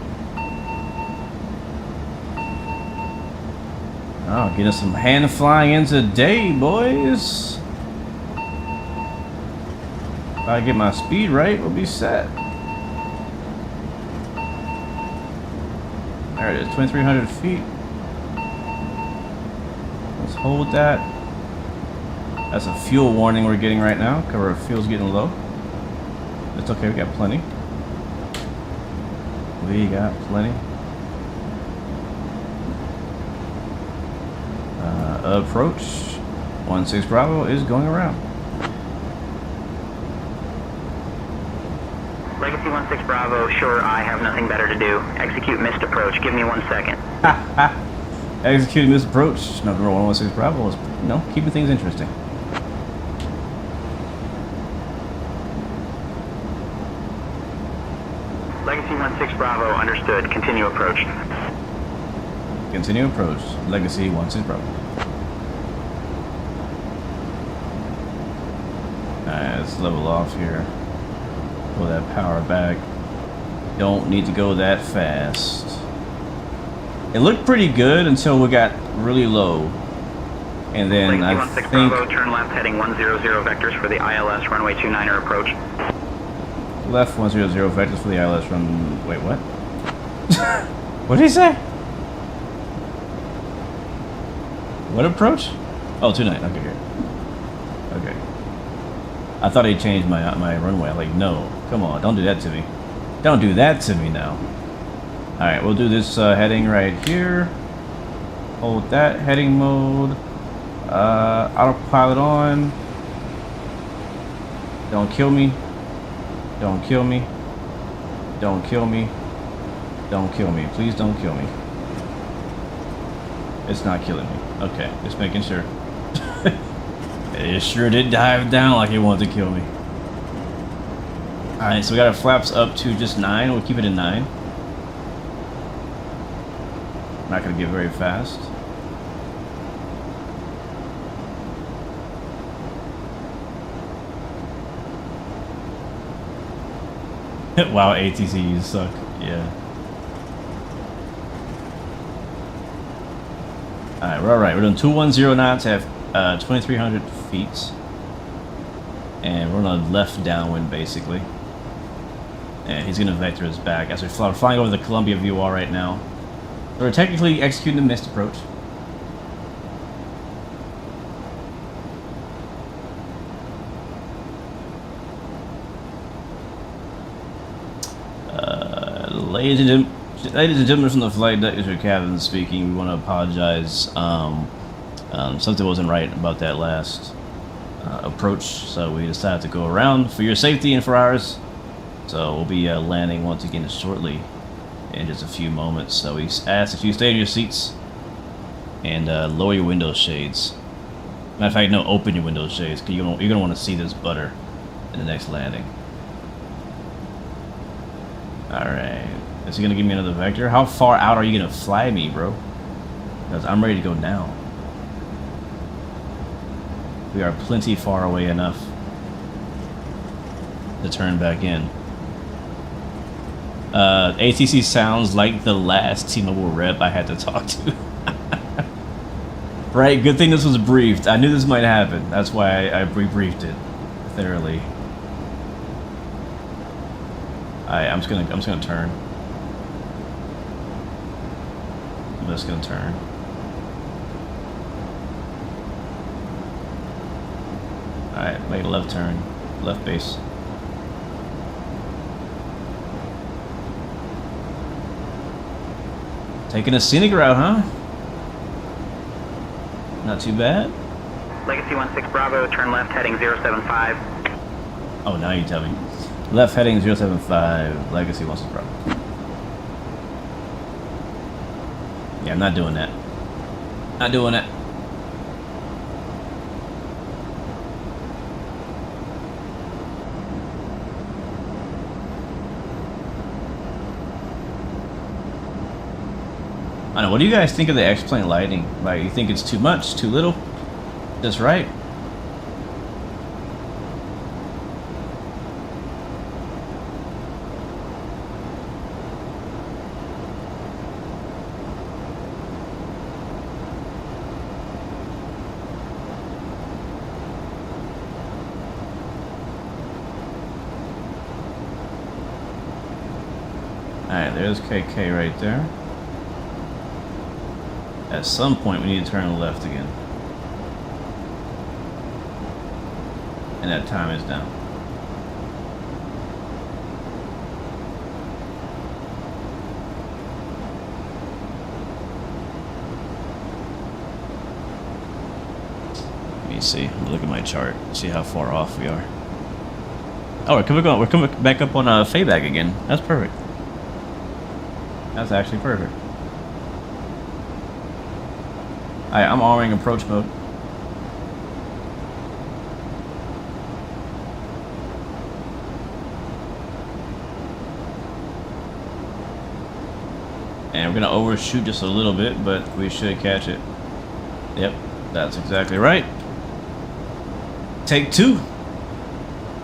Oh, getting some hand flying in today, boys. If I get my speed right, we'll be set. There it is, 2,300 feet. Let's hold that. That's a fuel warning we're getting right now, because our fuel's getting low. It's okay, we got plenty. We got plenty. Approach 16 Bravo is going around. Legacy 16 Bravo, sure, I have nothing better to do. Execute missed approach. Give me 1 second. Executing this approach. Number 16 Bravo is, you know, keeping things interesting. Legacy 16 Bravo, understood. Continue approach. Continue approach. Legacy 16 Bravo. Alright, let's level off here. Pull that power back. Don't need to go that fast. It looked pretty good until we got really low. And then Legacy I 16 think... Bravo, turn left heading 100 vectors for the ILS runway 29er approach. Left 100 vectors for the ILS run... Wait, what? What did he say? What approach? Oh, 29. Okay, good. Okay. I thought he changed my runway. I'm like, no. Come on, don't do that to me. Don't do that to me now. Alright, we'll do this heading right here. Hold that heading mode. Autopilot on. Don't kill me. Don't kill me. Don't kill me. Don't kill me. Please don't kill me. It's not killing me. Okay, just making sure. It sure did dive down like it wanted to kill me. Alright, so we got our flaps up to just 9. We'll keep it in 9. I'm not going to get very fast. Wow, ATCs suck. Yeah. Alright, we're alright. We're doing 210 knots at 2,300 feet. And we're on a left downwind, basically. And he's going to vector us back as we're flying over the Columbia VOR right now. So we're technically executing the missed approach. Ladies and gentlemen from the flight deck, this is your captain speaking. We want to apologize. Something wasn't right about that last approach, so we decided to go around for your safety and for ours. So we'll be landing once again shortly in just a few moments. So we ask that you stay in your seats and lower your window shades. Matter of fact, no, open your window shades because you're gonna want to see this butter in the next landing. All right. Is he gonna give me another vector? How far out are you gonna fly me, bro? Because I'm ready to go now. We are plenty far away enough to turn back in. ATC sounds like the last T-Mobile rep I had to talk to. Right, good thing this was briefed. I knew this might happen. That's why I briefed it thoroughly. I'm just gonna turn. I'm just gonna turn. Alright, make a left turn. Left base. Taking a scenic route, huh? Not too bad. Legacy 16 Bravo, turn left heading 075. Oh, now you tell me. Left heading 075, Legacy 16 Bravo. Yeah, I'm not doing that. Not doing that. I know. What do you guys think of the X-plane lighting? Like, you think it's too much, too little, just right? Alright, there's KK right there. At some point we need to turn left again. And that time is down. Let me see. Look at my chart. See how far off we are. Oh, we're coming back up on Fayback again. That's perfect. That's actually perfect. Alright, I'm arming approach mode. And we're gonna overshoot just a little bit, but we should catch it. Yep, that's exactly right. Take 2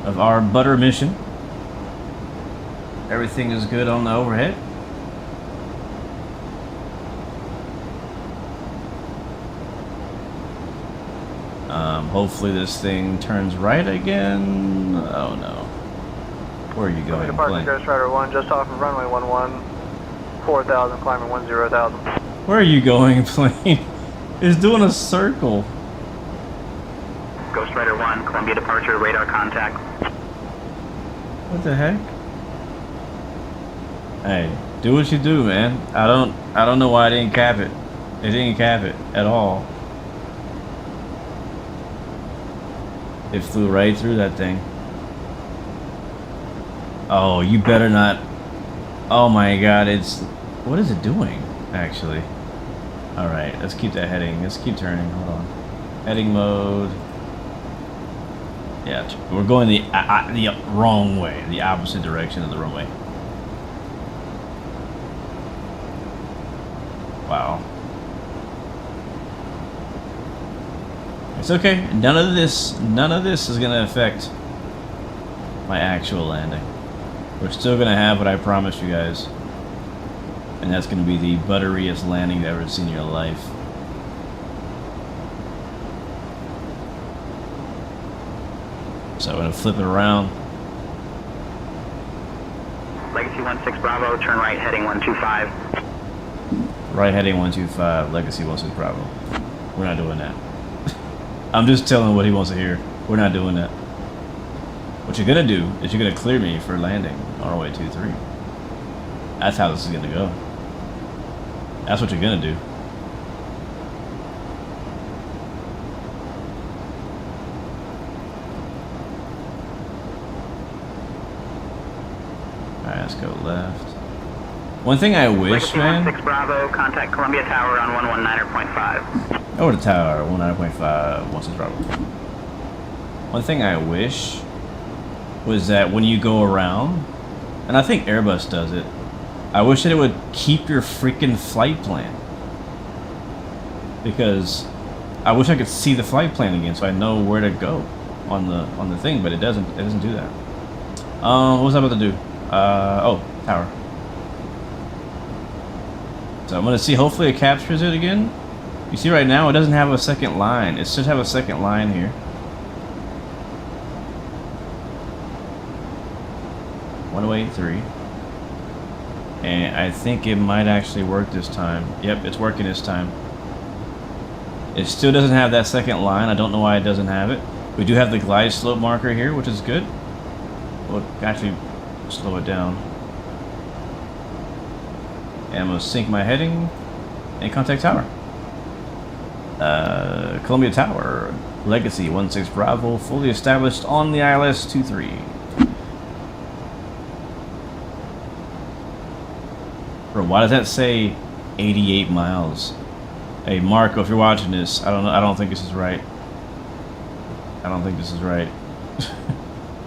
of our butter mission. Everything is good on the overhead. Hopefully this thing turns right again. Oh no. Where are you going? Departure Ghost Rider 1, just off of runway 11, 4,000, climbing 10,000. Where are you going, plane? It's doing a circle. Ghost Rider 1, Columbia departure, radar contact. What the heck? Hey, do what you do, man. I don't know why I didn't cap it. It didn't cap it at all. It flew right through that thing. Oh, you better not. Oh my god, it's... What is it doing, actually? Alright, let's keep that heading. Let's keep turning. Hold on. Heading mode. Yeah, we're going the wrong way. The opposite direction of the runway. Wow. It's okay. None of this is gonna affect my actual landing. We're still gonna have what I promised you guys, and that's gonna be the butteriest landing you've ever seen in your life. So I'm gonna flip it around. Legacy 16 Bravo, turn right heading 125. Right heading 125, Legacy 16 Bravo. We're not doing that. I'm just telling him what he wants to hear. We're not doing that. What you're gonna do is you're gonna clear me for landing on runway 23. That's how this is gonna go. That's what you're gonna do. Alright, let's go left. One thing I wish, Legacy man. 16 Bravo, contact Columbia Tower on 119.5. Over the tower, 19.5, 16 Bravo. One thing I wish was that when you go around, and I think Airbus does it, I wish that it would keep your freaking flight plan. Because I wish I could see the flight plan again so I know where to go on the thing, but it doesn't do that. What was I about to do? Oh, tower. So I'm gonna see, hopefully it captures it again. You see right now it doesn't have a second line. It should have a second line here. 1083. And I think it might actually work this time. Yep, it's working this time. It still doesn't have that second line. I don't know why it doesn't have it. We do have the glide slope marker here, which is good. We'll actually slow it down. And I'm gonna sync my heading and contact tower. Columbia Tower, Legacy 16 Bravo, fully established on the ILS 23. Bro, why does that say 88 miles? Hey, Marco, if you're watching this, I don't think this is right. I don't think this is right.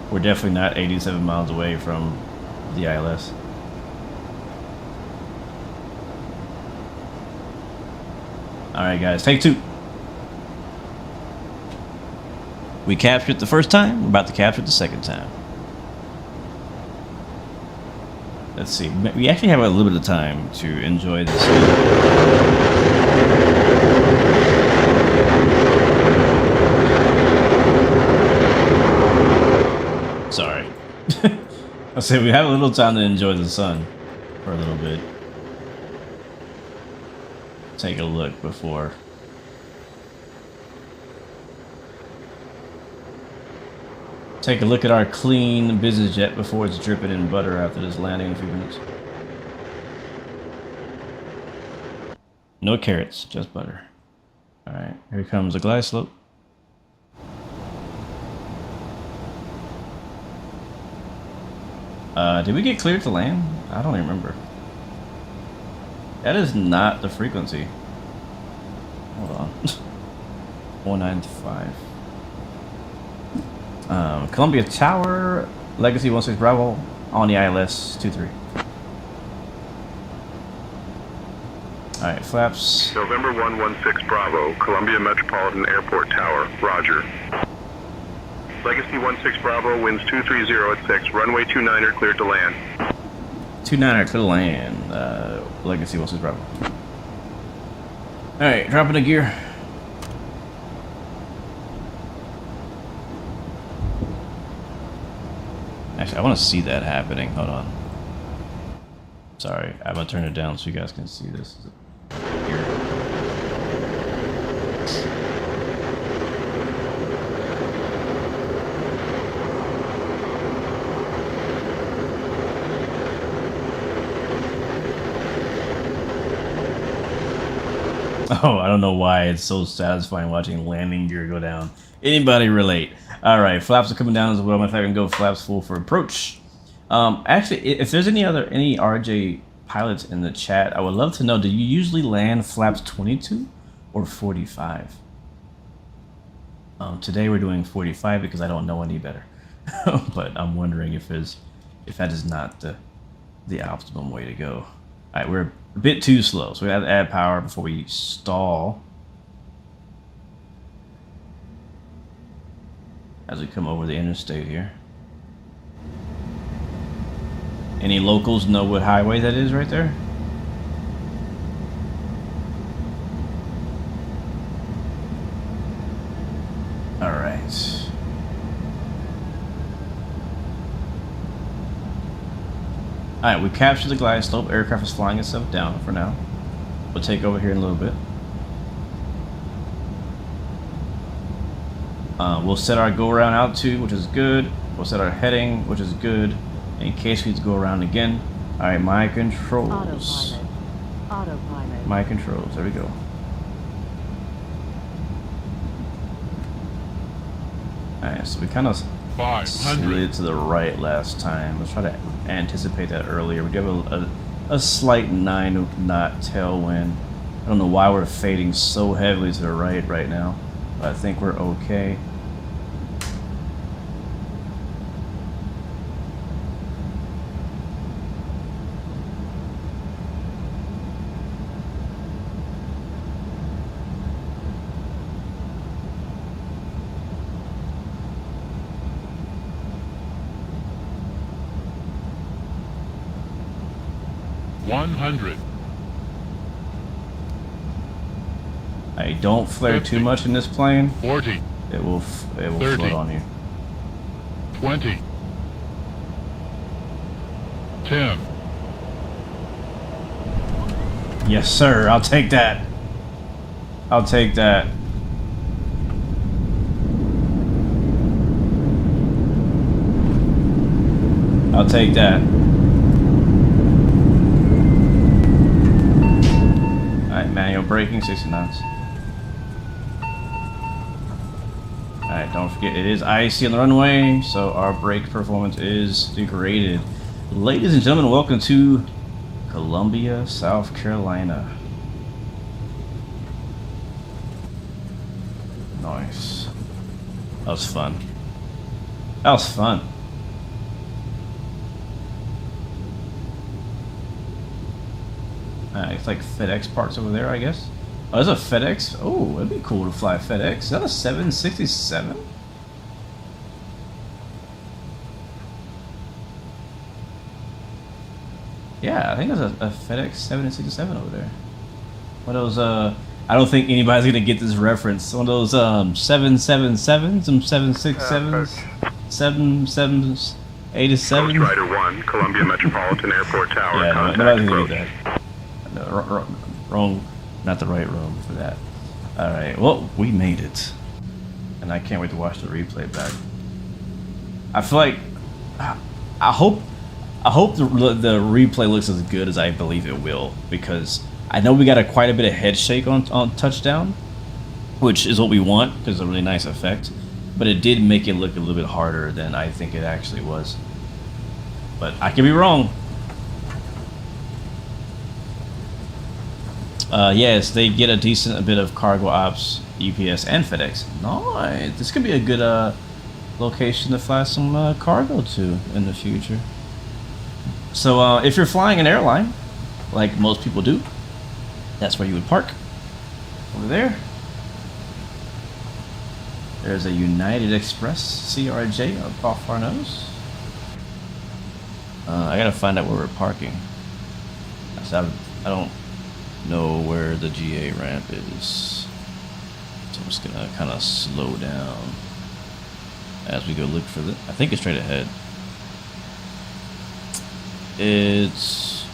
We're definitely not 87 miles away from the ILS. Alright guys, take 2. We captured it the first time, we're about to capture it the second time. Let's see, we actually have a little bit of time to enjoy this. Sorry. I said we have a little time to enjoy the sun for a little bit. Take a look before. Take a look at our clean business jet before it's dripping in butter after this landing in a few minutes. No carrots, just butter. Alright, here comes the glide slope. Did we get cleared to land? I don't even remember. That is not the frequency. Hold on. 195. Columbia Tower, Legacy 16 Bravo on the ILS 23. Alright, flaps. November 116 Bravo, Columbia Metropolitan Airport Tower, Roger. Legacy 16 Bravo, winds 230 at 6, runway 29er cleared to land. 29er clear to land, Legacy 16 Bravo. Alright, dropping the gear. Actually, I want to see that happening. Hold on. Sorry, I'm gonna turn it down so you guys can see this. Oh, I don't know why it's so satisfying watching landing gear go down. Anybody relate? All right, flaps are coming down as well. In fact, I can go flaps full for approach. Actually, if there's any RJ pilots in the chat, I would love to know, do you usually land flaps 22 or 45? Today we're doing 45 because I don't know any better. But I'm wondering if that is not the optimum way to go. All right, we're a bit too slow, so we have to add power before we stall. As we come over the interstate here. Any locals know what highway that is right there? Alright. Alright, we captured the glide slope. Aircraft is flying itself down for now. We'll take over here in a little bit. We'll set our go around altitude, which is good. We'll set our heading, which is good, in case we need to go around again. Alright, my controls. Autopilot. Autopilot. My controls, there we go. Alright, so we kind of slid to the right last time. Let's try to anticipate that earlier. We do have a slight 9-knot tailwind. I don't know why we're fading so heavily to the right now, but I think we're okay. I don't flare 50, too much in this plane. 40. It will 30, float on you. 20. 10. Yes, sir. I'll take that. I'll take that. I'll take that. Alright, manual braking, 60 knots. Alright, don't forget it is icy on the runway, so our brake performance is degraded. Ladies and gentlemen, welcome to Columbia, South Carolina. Nice. That was fun. That was fun. It's like FedEx parts over there, I guess. Oh, there's a FedEx. Oh, it'd be cool to fly FedEx. Is that a 767? Yeah, I think there's a FedEx 767 over there. One of those, I don't think anybody's gonna get this reference. One of those 777s, some 767s, 787s. Coast Rider 1, Columbia Metropolitan Airport Tower. Yeah, contact nobody's gonna approach. get that. No, wrong, not the right room for that. All right, well, we made it, and I can't wait to watch the replay back. I feel like, I hope the replay looks as good as I believe it will, because I know we got quite a bit of head shake on touchdown, which is what we want because it's a really nice effect. But it did make it look a little bit harder than I think it actually was. But I could be wrong. Yes, they get a decent bit of cargo ops, UPS, and FedEx. Nice. This could be a good location to fly some cargo to in the future. So if you're flying an airline, like most people do, that's where you would park. Over there. There's a United Express CRJ up off our nose. I gotta find out where we're parking. I don't know where the GA ramp is. So I'm just gonna kind of slow down as we go look for the. I think it's straight ahead. It's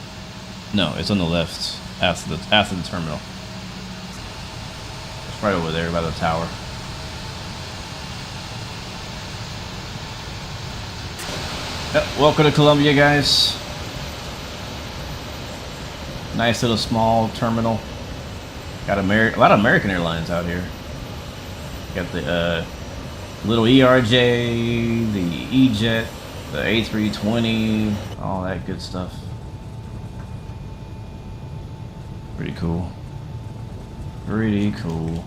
on the left after the terminal. It's right over there by the tower. Yep, welcome to Columbia, guys. Nice little small terminal. Got a lot of American airlines out here. Got the little ERJ, the E-Jet, the A320, all that good stuff. Pretty cool. Pretty cool.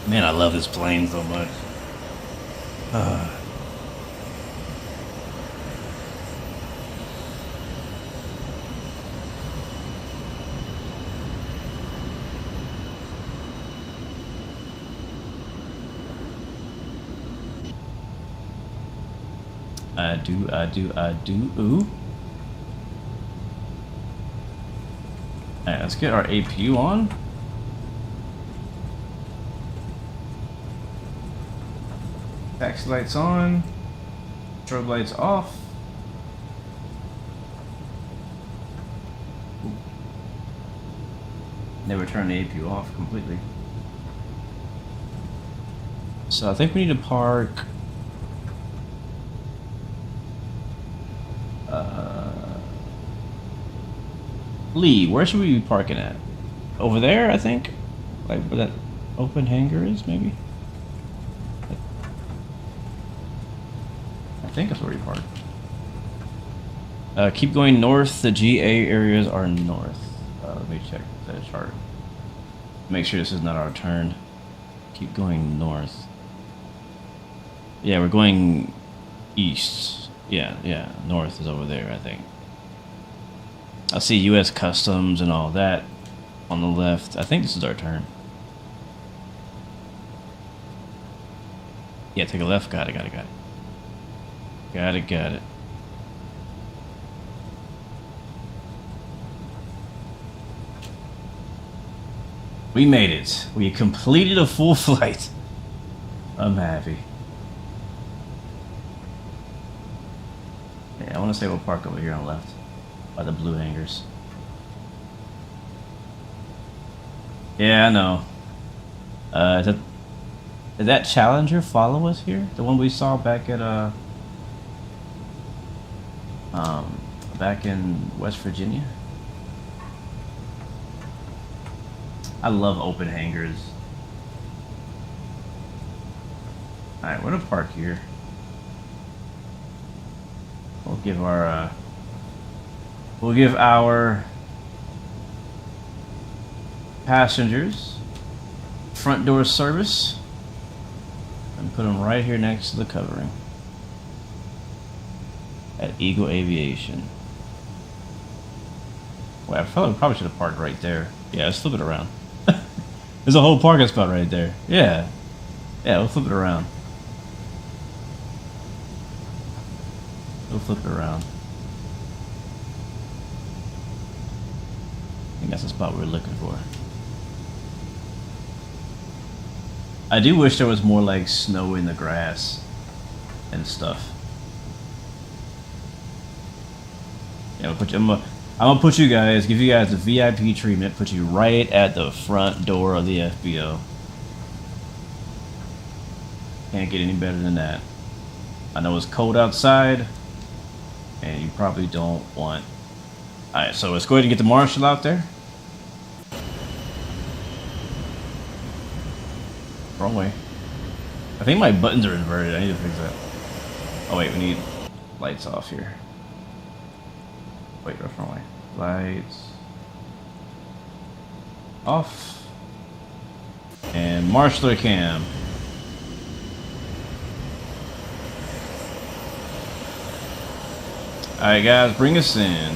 Man, I love this plane so much. I do. Ooh. Alright, let's get our APU on. Taxi lights on. Strobe lights off. Ooh. Never turn the APU off completely. So I think we need to park. Lee, where should we be parking at? Over there, I think? Like where that open hangar is, maybe? I think that's where we park. Keep going north. The GA areas are north. Let me check the chart. Make sure this is not our turn. Keep going north. Yeah, we're going east. Yeah, north is over there, I think. I see U.S. Customs and all that on the left. I think this is our turn. Yeah, take a left. Got it. Got it. We made it. We completed a full flight. I'm happy. Yeah, I want to say we'll park over here on the left. By the blue hangars. Yeah, I know. Did that Challenger follow us here? The one we saw back at back in West Virginia? I love open hangars. Alright, we're gonna park here. We'll give our passengers front door service and put them right here next to the covering at Eagle Aviation. Well, I felt like we probably should have parked right there. Yeah, let's flip it around. There's a whole parking spot right there. Yeah. Yeah, we'll flip it around. We'll flip it around. I think that's the spot we're looking for. I do wish there was more like snow in the grass and stuff. Yeah, I'm gonna put you guys, give you guys a VIP treatment, put you right at the front door of the FBO. Can't get any better than that. I know it's cold outside, and you probably don't want. Alright, so let's go ahead and get the marshal out there. Wrong way. I think my buttons are inverted. I need to fix that. Oh wait, we need lights off here. Wait, that's wrong way. Lights off. And marshaller cam. Alright guys, bring us in.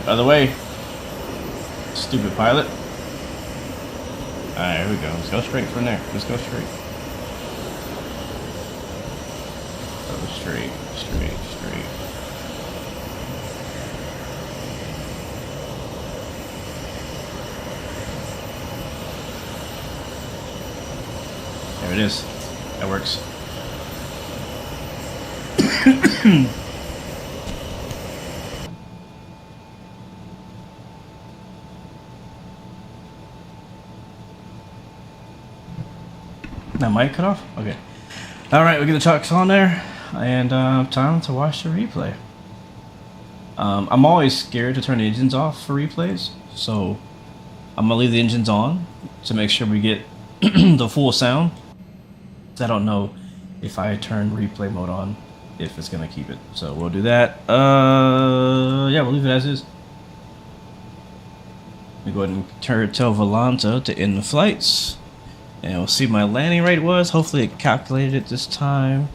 Other way. Stupid pilot. Alright, here we go. Let's go straight from there. Let's go straight. Go straight. There it is. That works. That mic cut off? Okay. Alright, we get the trucks on there, and time to watch the replay. I'm always scared to turn the engines off for replays, so I'm gonna leave the engines on to make sure we get the full sound. I don't know if I turn replay mode on, if it's gonna keep it. So we'll do that. Yeah, we'll leave it as is. We go ahead and tell Volanta to end the flights. And we'll see what my landing rate was. Hopefully it calculated it this time.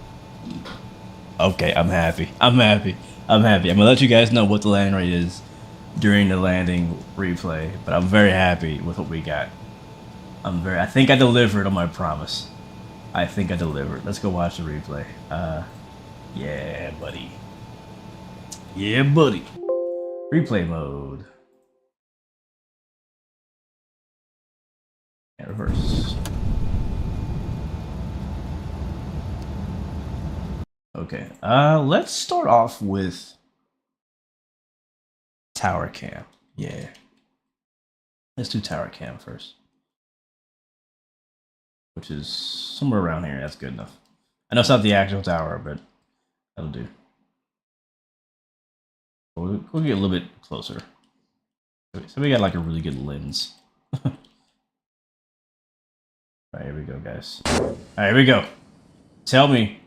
Okay, I'm happy. I'm gonna let you guys know what the landing rate is during the landing replay. But I'm very happy with what we got. I think I delivered on my promise. I think I delivered. Let's go watch the replay. Yeah, buddy. Yeah, buddy. Replay mode. And reverse. Okay, let's start off with tower cam. Yeah. Let's do tower cam first. Which is somewhere around here. That's good enough. I know it's not the actual tower, but that'll do. We'll get a little bit closer. So we got like a really good lens. Alright, here we go, guys. Alright, here we go. Tell me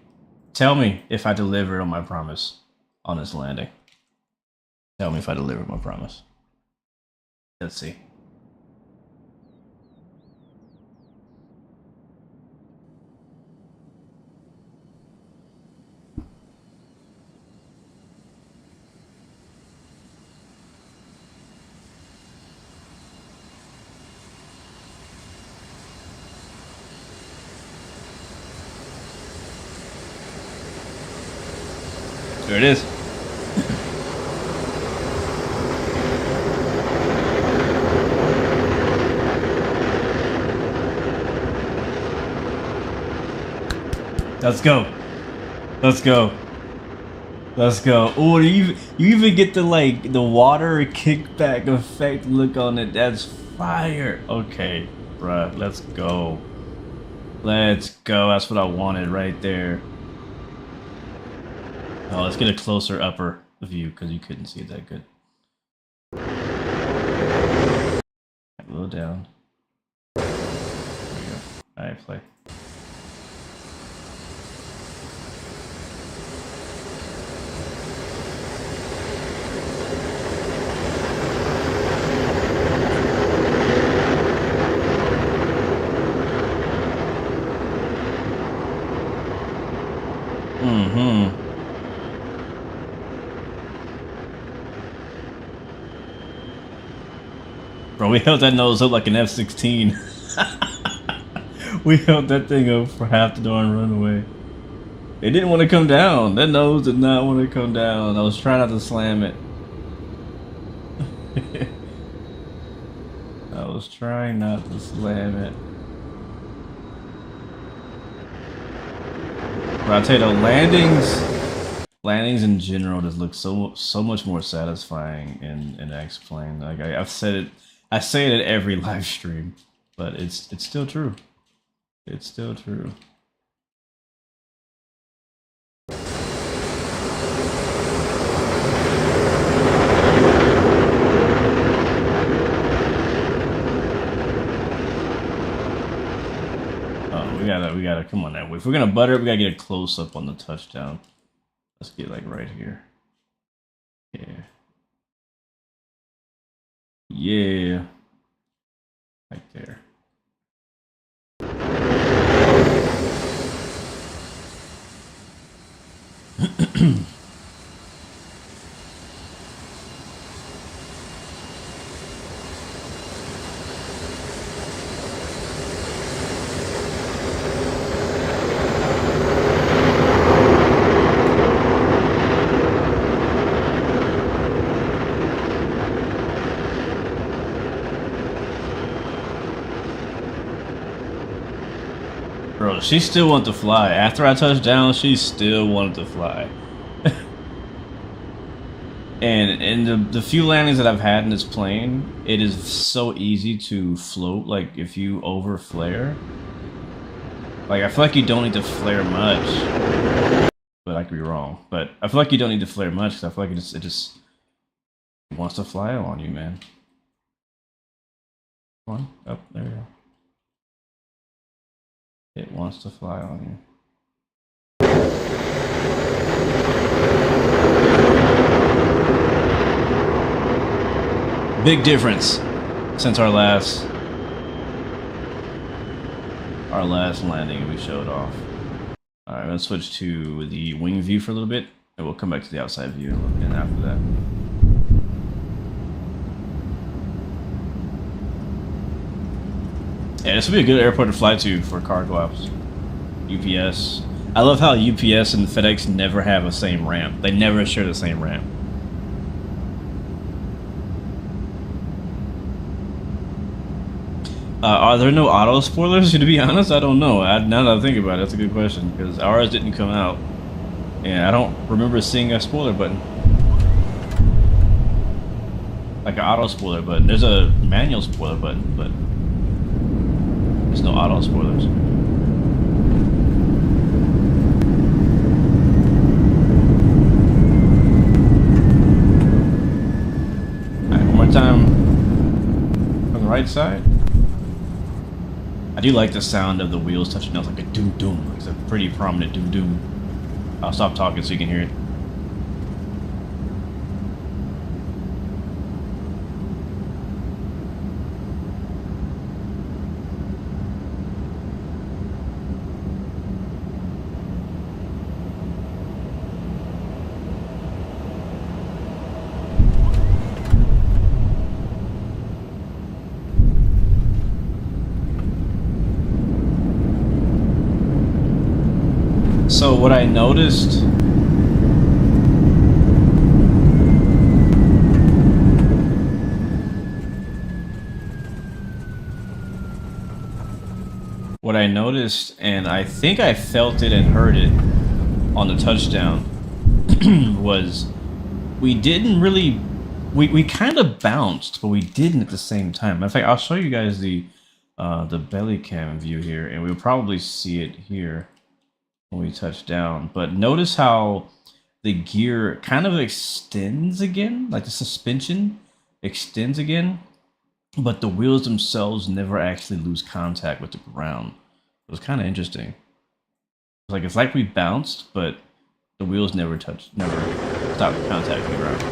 if I delivered on my promise on this landing. Tell me if I delivered my promise. Let's see. There it is. Let's go. Let's go. Let's go. Oh, you even get the like the water kickback effect look on it. That's fire. Okay, bruh. Let's go. Let's go. That's what I wanted right there. Oh, let's get a closer upper view because you couldn't see it that good. A little down. There we go. Alright, play. Bro, we held that nose up like an F-16. We held that thing up for half the darn runway. It didn't want to come down. That nose did not want to come down. I was trying not to slam it. I was trying not to slam it. But I'll tell you, landings in general just look so much more satisfying in X-Plane. Like I've said it. I say it at every live stream, but it's still true. It's still true. Oh, we gotta come on that way. If we're gonna butter it, we gotta get a close up on the touchdown. Let's get like right here. Yeah. Yeah. Right there. Bro, she still wanted to fly. After I touched down, she still wanted to fly. And in the few landings that I've had in this plane, it is so easy to float, like if you over flare. Like I feel like you don't need to flare much. But I could be wrong. But I feel like you don't need to flare much because I feel like it just wants to fly on you, man. Come on, up, there you go. It wants to fly on you. Big difference since our last landing we showed off. Alright, let's switch to the wing view for a little bit, and we'll come back to the outside view and after that. Yeah, this would be a good airport to fly to for cargo ops. UPS. I love how UPS and FedEx never have the same ramp. They never share the same ramp. Are there no auto spoilers? To be honest, I don't know. Now that I think about it, that's a good question because ours didn't come out, and I don't remember seeing a spoiler button, like an auto spoiler button. There's a manual spoiler button, but there's no auto spoilers. Alright, one more time from the right side. I do like the sound of the wheels touching down, like a doom doom. It's a pretty prominent doom doom. I'll stop talking so you can hear it. So what I noticed and I think I felt it and heard it on the touchdown was we didn't really we kind of bounced, but we didn't at the same time. In fact, I'll show you guys the belly cam view here, and we'll probably see it here when we touch down. But notice how the gear kind of extends again, like the suspension extends again, but the wheels themselves never actually lose contact with the ground. It was kind of interesting. It's like we bounced, but the wheels never stopped contact with the ground.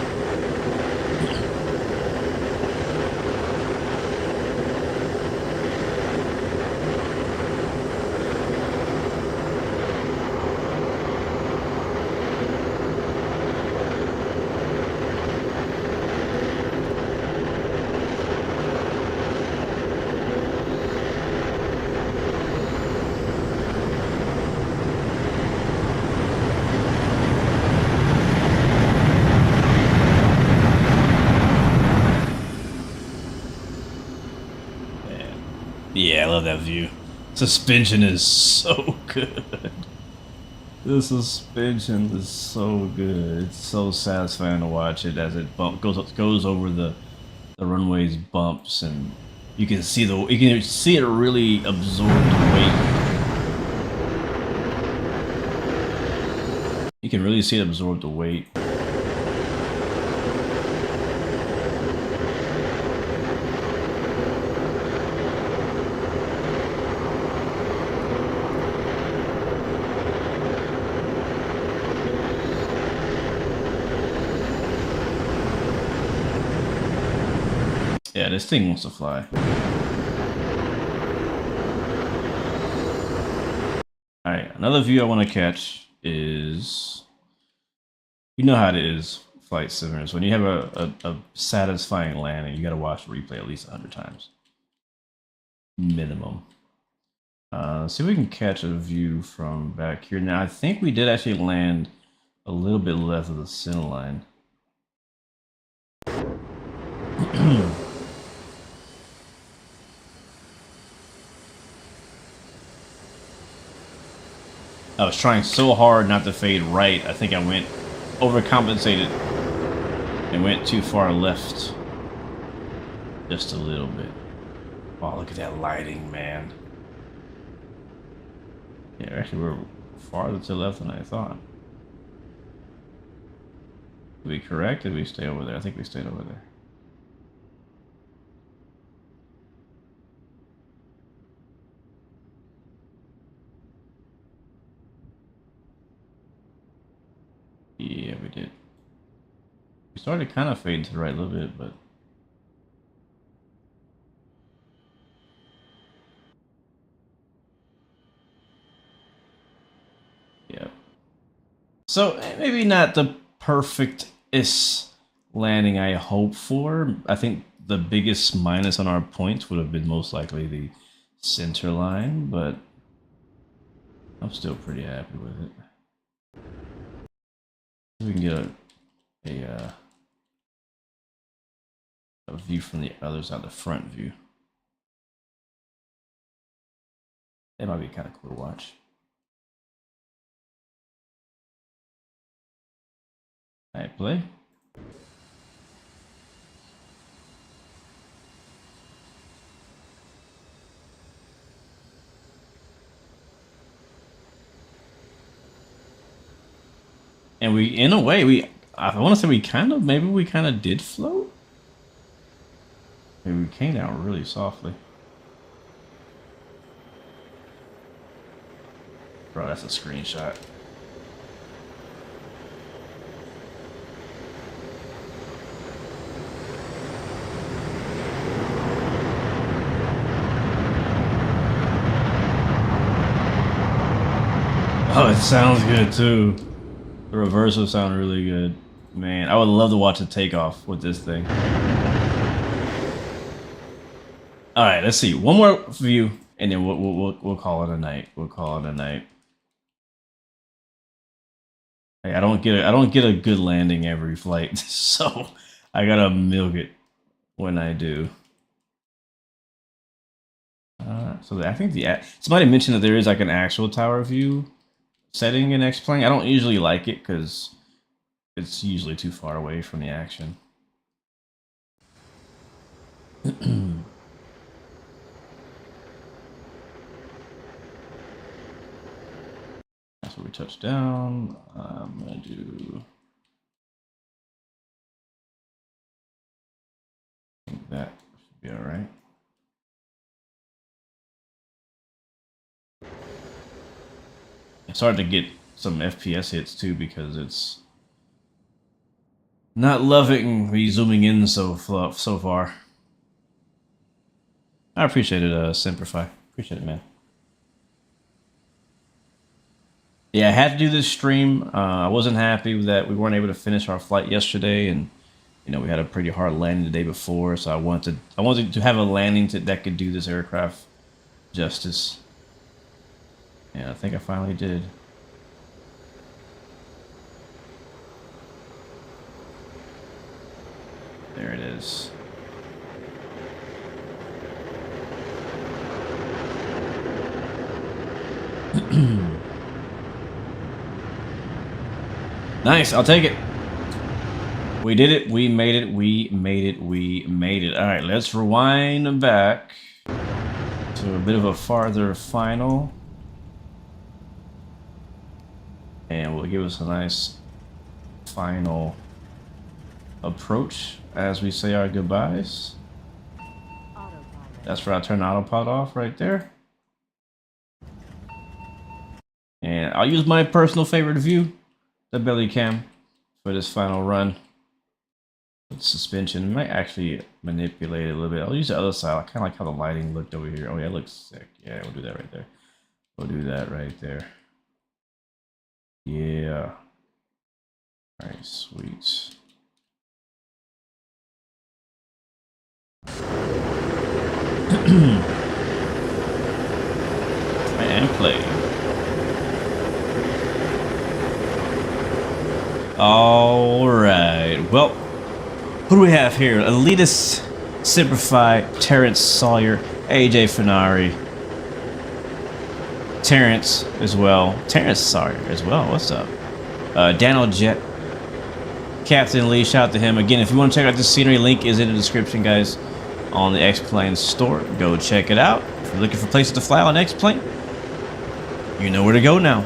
Yeah, I love that view. Suspension is so good. The suspension is so good. It's so satisfying to watch it as it goes over the runway's bumps, and you can see it really absorb the weight. You can really see it absorb the weight. Yeah, this thing wants to fly. Alright, another view I want to catch is... You know how it is, flight simulators. When you have a satisfying landing, you gotta watch the replay at least 100 times. Minimum. See if we can catch a view from back here. Now, I think we did actually land a little bit left of the center line. I was trying so hard not to fade right. I think I went overcompensated and went too far left. Just a little bit. Wow, look at that lighting, man. Yeah, actually we're farther to the left than I thought. Did we correct? Did we stay over there? I think we stayed over there. Yeah, we did. We started kind of fading to the right a little bit, but... Yeah. So, maybe not the perfectest landing I hoped for. I think the biggest minus on our points would have been most likely the center line, but I'm still pretty happy with it. We can get a view from the other side, the front view. That might be kind of cool to watch. All right, play. And we, in a way, I want to say maybe we kind of did float. Maybe we came down really softly. Bro, that's a screenshot. Oh, it sounds good too. The reversal sound really good. Man, I would love to watch a takeoff with this thing. All right, let's see. One more view, and then we'll call it a night. We'll call it a night. Hey, I don't get a good landing every flight, so I gotta milk it when I do. So I think somebody mentioned that there is like an actual tower view setting in X-Plane. I don't usually like it because it's usually too far away from the action. That's what we took. touchdown. I'm gonna do. I think that should be all right. It's hard to get some FPS hits too because it's not loving me zooming in so far. I appreciate it, Simplify. Appreciate it, man. Yeah, I had to do this stream. I wasn't happy that we weren't able to finish our flight yesterday, and you know we had a pretty hard landing the day before. So I wanted to have a landing that could do this aircraft justice. Yeah, I think I finally did. There it is. Nice, I'll take it. We did it, we made it, we made it, we made it. All right, let's rewind back to a bit of a farther final. And we'll give us a nice final approach as we say our goodbyes. That's where I turn the autopilot off right there. And I'll use my personal favorite view, the belly cam, for this final run. With suspension, might actually manipulate it a little bit. I'll use the other side. I kind of like how the lighting looked over here. Oh yeah, it looks sick. Yeah, we'll do that right there. We'll do that right there. Yeah. All right, sweet. And play. All right. Well, who do we have here? Elitist, Simplify, Terrence Sawyer, AJ Finari, Terrence as well. Terrence Sawyer as well. What's up? Daniel Jet, Captain Lee. Shout out to him again. If you want to check out this scenery, link is in the description, guys. On the X-Plane store, go check it out. If you're looking for places to fly on X-Plane, you know where to go now.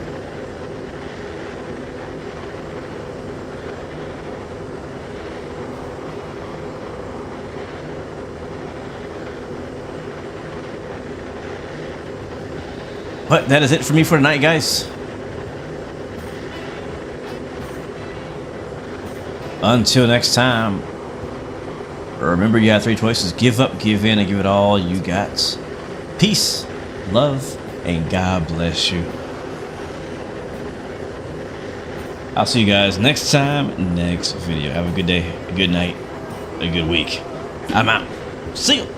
But that is it for me for tonight, guys. Until next time, remember you have three choices: give up, give in, and give it all you got. Peace, love, and God bless you. I'll see you guys next time, next video. Have a good day, a good night, a good week. I'm out. See you.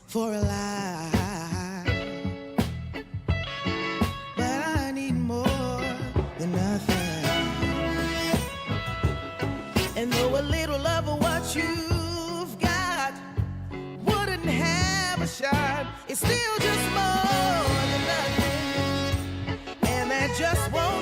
For a life, but I need more than nothing. And though a little of what you've got wouldn't have a shot, it's still just more than nothing, and that just won't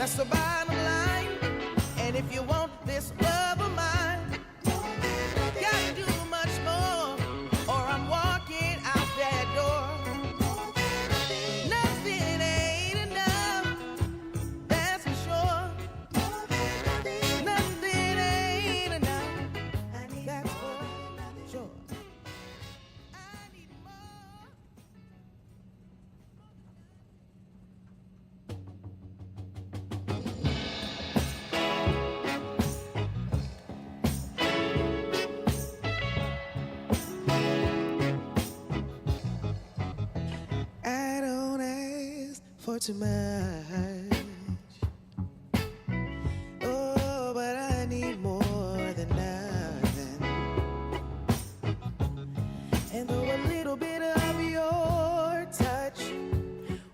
That's the bottom line. And if you want this love of mine, gotta do much more, or I'm walking out that door. Nothing ain't enough, that's for sure. Nothing ain't enough, that's for sure. I need more. I don't ask for too much. Oh, but I need more than nothing. And though a little bit of your touch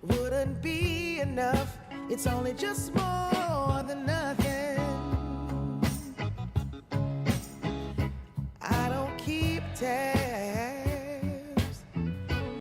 wouldn't be enough, it's only just more than nothing. I don't keep tabs